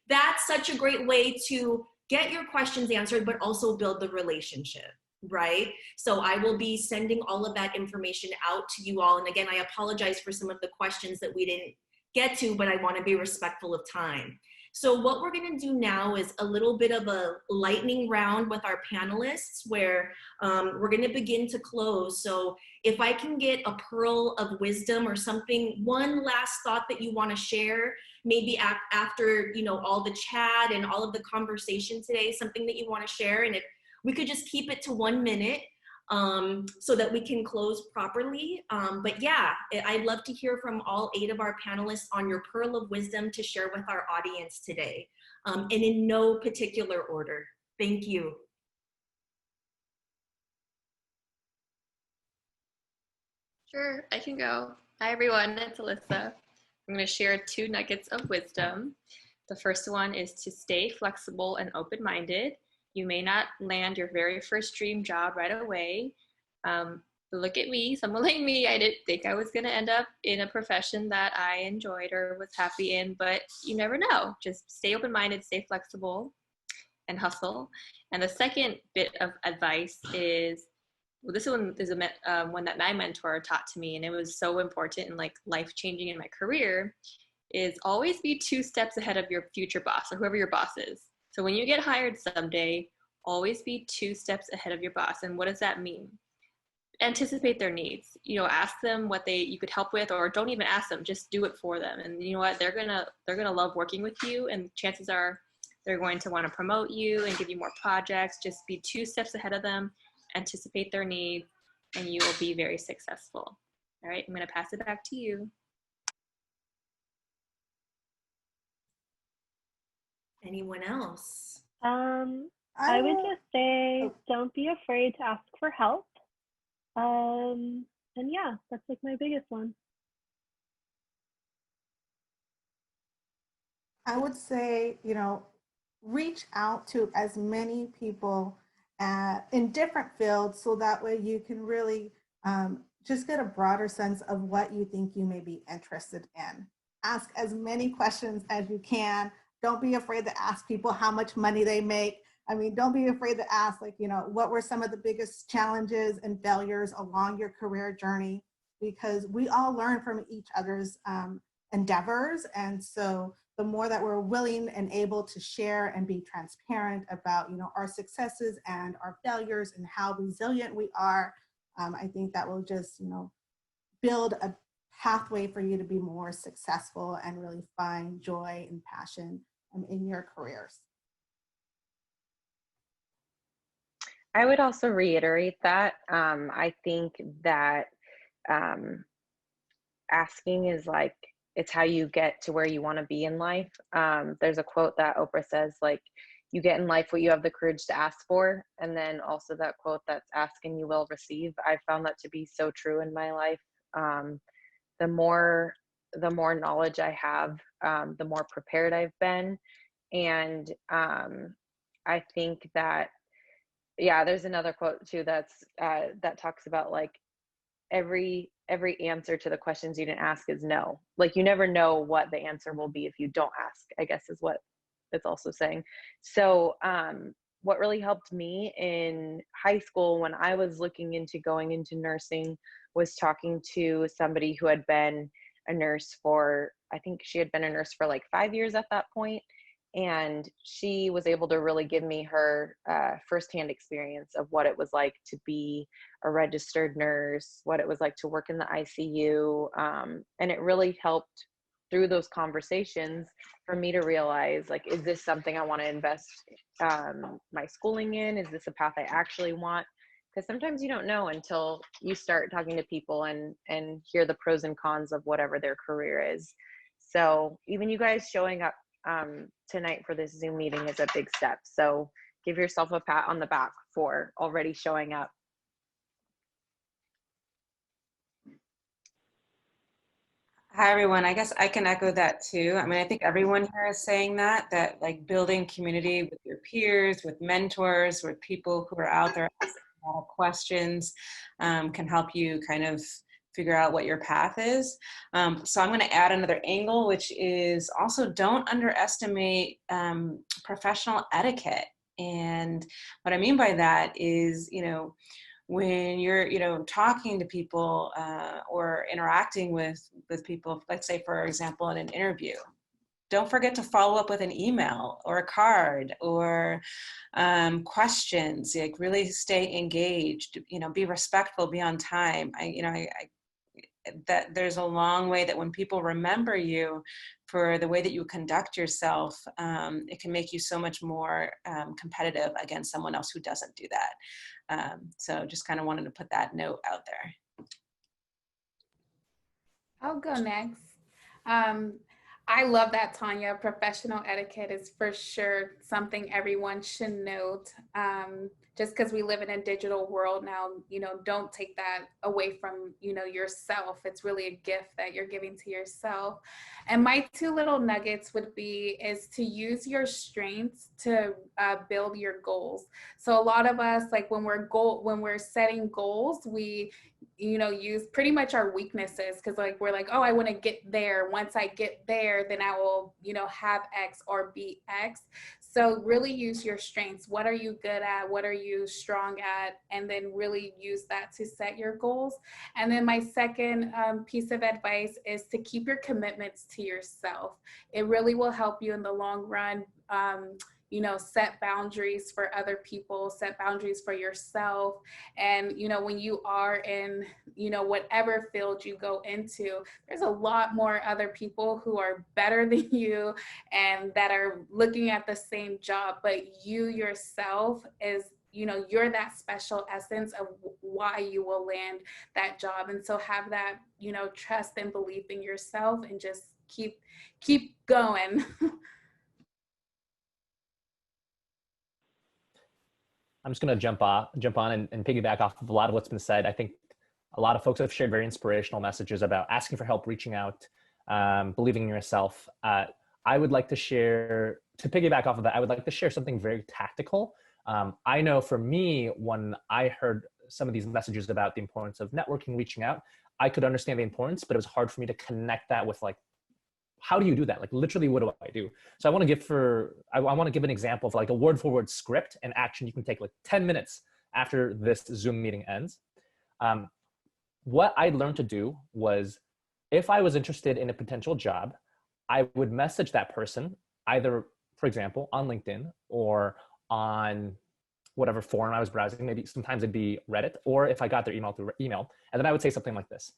that's such a great way to get your questions answered, but also build the relationship, right? So I will be sending all of that information out to you all. And again, I apologize for some of the questions that we didn't get to, but I want to be respectful of time. So what we're going to do now is a little bit of a lightning round with our panelists, where we're going to begin to close. So if I can get a pearl of wisdom or something, one last thought that you want to share, maybe after, you know, all the chat and all of the conversation today, something that you want to share, and if we could just keep it to 1 minute so that we can close properly. But yeah, I'd love to hear from all 8 of our panelists on your pearl of wisdom to share with our audience today, and in no particular order. Thank you. Sure, I can go. Hi everyone, it's Alyssa. I'm going to share 2 nuggets of wisdom. The first one is to stay flexible and open-minded. You may not land your very first dream job right away. Look at me, someone like me, I didn't think I was going to end up in a profession that I enjoyed or was happy in, but you never know. Just stay open-minded, stay flexible, and hustle. And the second bit of advice is, well, this one is one that my mentor taught to me, and it was so important and like life-changing in my career, is always be 2 steps ahead of your future boss or whoever your boss is. So when you get hired someday, always be 2 steps ahead of your boss. And what does that mean? Anticipate their needs. You know, ask them what you could help with, or don't even ask them, just do it for them. And you know what? They're gonna love working with you, and chances are they're going to want to promote you and give you more projects. Just be 2 steps ahead of them, anticipate their needs, and you will be very successful. All right, I'm gonna pass it back to you. Anyone else? I would just say, don't be afraid to ask for help. And yeah, that's like my biggest one. I would say, you know, reach out to as many people in different fields, so that way you can really just get a broader sense of what you think you may be interested in. Ask as many questions as you can. Don't be afraid to ask people how much money they make. I mean, don't be afraid to ask, like, you know, what were some of the biggest challenges and failures along your career journey? Because we all learn from each other's endeavors. And so the more that we're willing and able to share and be transparent about, you know, our successes and our failures and how resilient we are, I think that will just, you know, build a pathway for you to be more successful and really find joy and passion in your careers. I would also reiterate that. I think that asking is like, it's how you get to where you want to be in life. There's a quote that Oprah says, like, you get in life what you have the courage to ask for. And then also that quote that's ask and you will receive. I found that to be so true in my life. The more knowledge I have, the more prepared I've been. And I think that, yeah, there's another quote too that's that talks about like every answer to the questions you didn't ask is no. Like, you never know what the answer will be if you don't ask, I guess is what it's also saying. So what really helped me in high school when I was looking into going into nursing was talking to somebody who had been a nurse for, I think she had been a nurse for like 5 years at that point. And she was able to really give me her firsthand experience of what it was like to be a registered nurse, what it was like to work in the ICU. And it really helped through those conversations for me to realize, like, is this something I want to invest my schooling in? Is this a path I actually want? Because sometimes you don't know until you start talking to people and hear the pros and cons of whatever their career is. So even you guys showing up tonight for this Zoom meeting is a big step. So give yourself a pat on the back for already showing up. Hi, everyone. I guess I can echo that too. I mean, I think everyone here is saying that like building community with your peers, with mentors, with people who are out there asking a lot of questions can help you kind of figure out what your path is. So I'm going to add another angle, which is also don't underestimate professional etiquette. And what I mean by that is, when you're, talking to people or interacting with people, let's say, for example, in an interview, don't forget to follow up with an email or a card or questions. Like, really stay engaged, be respectful, be on time. That there's a long way that when people remember you for the way that you conduct yourself, it can make you so much more competitive against someone else who doesn't do that. So just kind of wanted to put that note out there. I'll go next. I love that, Tania. Professional etiquette is for sure something everyone should note. Just because we live in a digital world now, don't take that away from, yourself. It's really a gift that you're giving to yourself. And my two little nuggets would be is to use your strengths to build your goals. So a lot of us, like when we're setting goals, we use pretty much our weaknesses, because like we're like, oh, I want to get there. Once I get there, then I will, have X or be X. So really use your strengths. What are you good at? What are you strong at? And then really use that to set your goals. And then my second piece of advice is to keep your commitments to yourself. It really will help you in the long run. Set boundaries for other people, set boundaries for yourself. And, when you are in, whatever field you go into, there's a lot more other people who are better than you and that are looking at the same job, but you yourself is, you're that special essence of why you will land that job. And so have that, trust and belief in yourself and just keep going. I'm just going to jump on and piggyback off of a lot of what's been said. I think a lot of folks have shared very inspirational messages about asking for help, reaching out, believing in yourself. I would like to share, to piggyback off of that, I would like to share something very tactical. I know for me, when I heard some of these messages about the importance of networking, reaching out, I could understand the importance, but it was hard for me to connect that with, like, how do you do that? Like, literally, what do I do? So I want to give an example of like a word for word script and action you can take like 10 minutes after this Zoom meeting ends. What I learned to do was, if I was interested in a potential job, I would message that person either, for example, on LinkedIn or on whatever forum I was browsing. Maybe sometimes it'd be Reddit, or if I got their email through email. And then I would say something like this: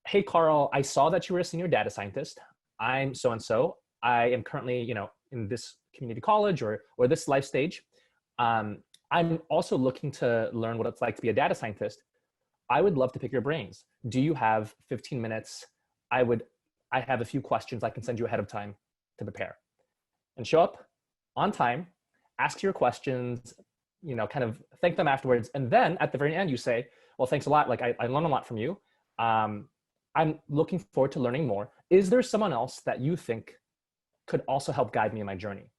hey, Karl, I saw that you were a senior data scientist. I'm so-and-so. I am currently, in this community college or this life stage. I'm also looking to learn what it's like to be a data scientist. I would love to pick your brains. Do you have 15 minutes? I have a few questions I can send you ahead of time to prepare. And show up on time, ask your questions, you know, kind of thank them afterwards. And then at the very end, you say, well, thanks a lot. Like I learned a lot from you. I'm looking forward to learning more. Is there someone else that you think could also help guide me in my journey?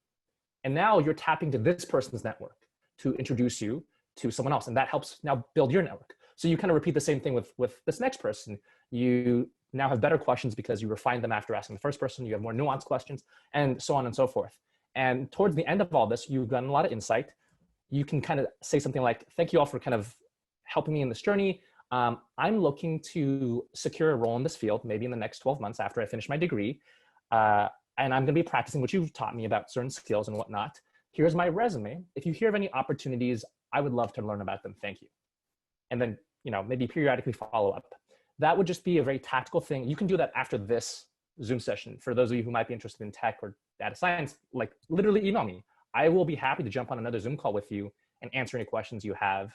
And now you're tapping to this person's network to introduce you to someone else. And that helps now build your network. So you kind of repeat the same thing with this next person. You now have better questions because you refined them after asking the first person. You have more nuanced questions and so on and so forth. And towards the end of all this, you've gotten a lot of insight. You can kind of say something like, thank you all for kind of helping me in this journey. I'm looking to secure a role in this field, maybe in the next 12 months after I finish my degree. And I'm gonna be practicing what you've taught me about certain skills and whatnot. Here's my resume. If you hear of any opportunities, I would love to learn about them. Thank you. And then, you know, maybe periodically follow up. That would just be a very tactical thing. You can do that after this Zoom session. For those of you who might be interested in tech or data science, like literally email me. I will be happy to jump on another Zoom call with you and answer any questions you have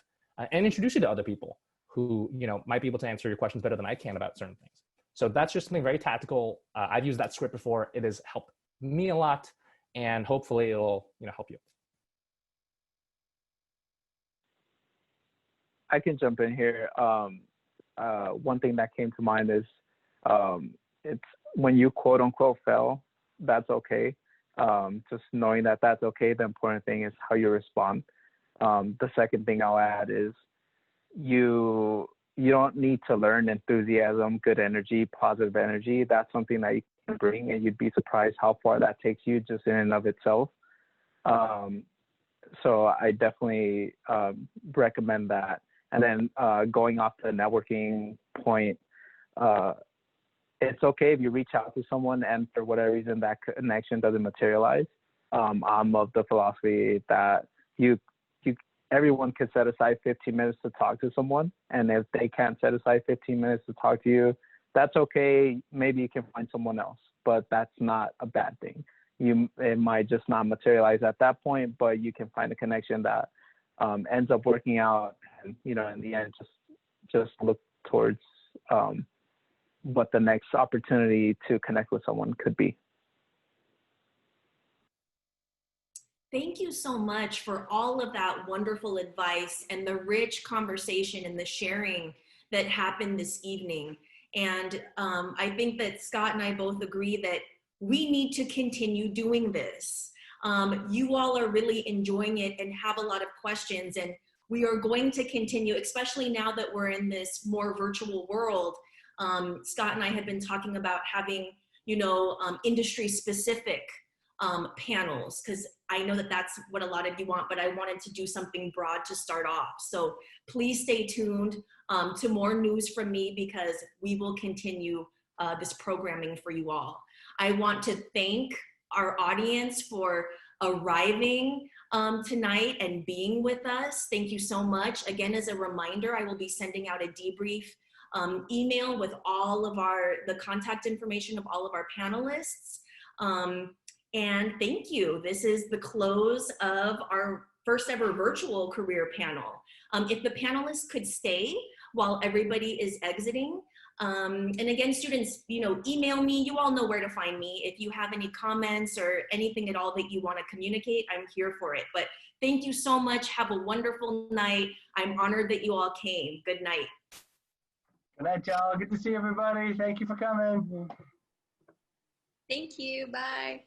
and introduce you to other people who, you know, might be able to answer your questions better than I can about certain things. So that's just something very tactical. I've used that script before. It has helped me a lot, and hopefully it'll, you know, help you. I can jump in here. One thing that came to mind is it's when you quote unquote fail, that's okay. Just knowing that that's okay. The important thing is how you respond. The second thing I'll add is you don't need to learn enthusiasm, good energy, positive energy. That's something that you can bring, and you'd be surprised how far that takes you just in and of itself. So I definitely recommend that. And then going off the networking point, it's okay if you reach out to someone and for whatever reason that connection doesn't materialize. I'm of the philosophy that everyone can set aside 15 minutes to talk to someone. And if they can't set aside 15 minutes to talk to you, that's okay. Maybe you can find someone else, but that's not a bad thing. It might just not materialize at that point, but you can find a connection that ends up working out. And, you know, in the end, just look towards what the next opportunity to connect with someone could be. Thank you so much for all of that wonderful advice and the rich conversation and the sharing that happened this evening. And I think that Scott and I both agree that we need to continue doing this. You all are really enjoying it and have a lot of questions, and we are going to continue, especially now that we're in this more virtual world. Scott and I have been talking about having, you know, industry specific panels, because I know that that's what a lot of you want, but I wanted to do something broad to start off. So please stay tuned to more news from me, because we will continue this programming for you all. I want to thank our audience for arriving tonight and being with us. Thank you so much. Again, as a reminder, I will be sending out a debrief email with all of the contact information of all of our panelists. And thank you. This is the close of our first ever virtual career panel. If the panelists could stay while everybody is exiting. And again, students, you know, email me. You all know where to find me. If you have any comments or anything at all that you want to communicate, I'm here for it. But thank you so much. Have a wonderful night. I'm honored that you all came. Good night. Good night, y'all. Good to see everybody. Thank you for coming. Thank you. Bye.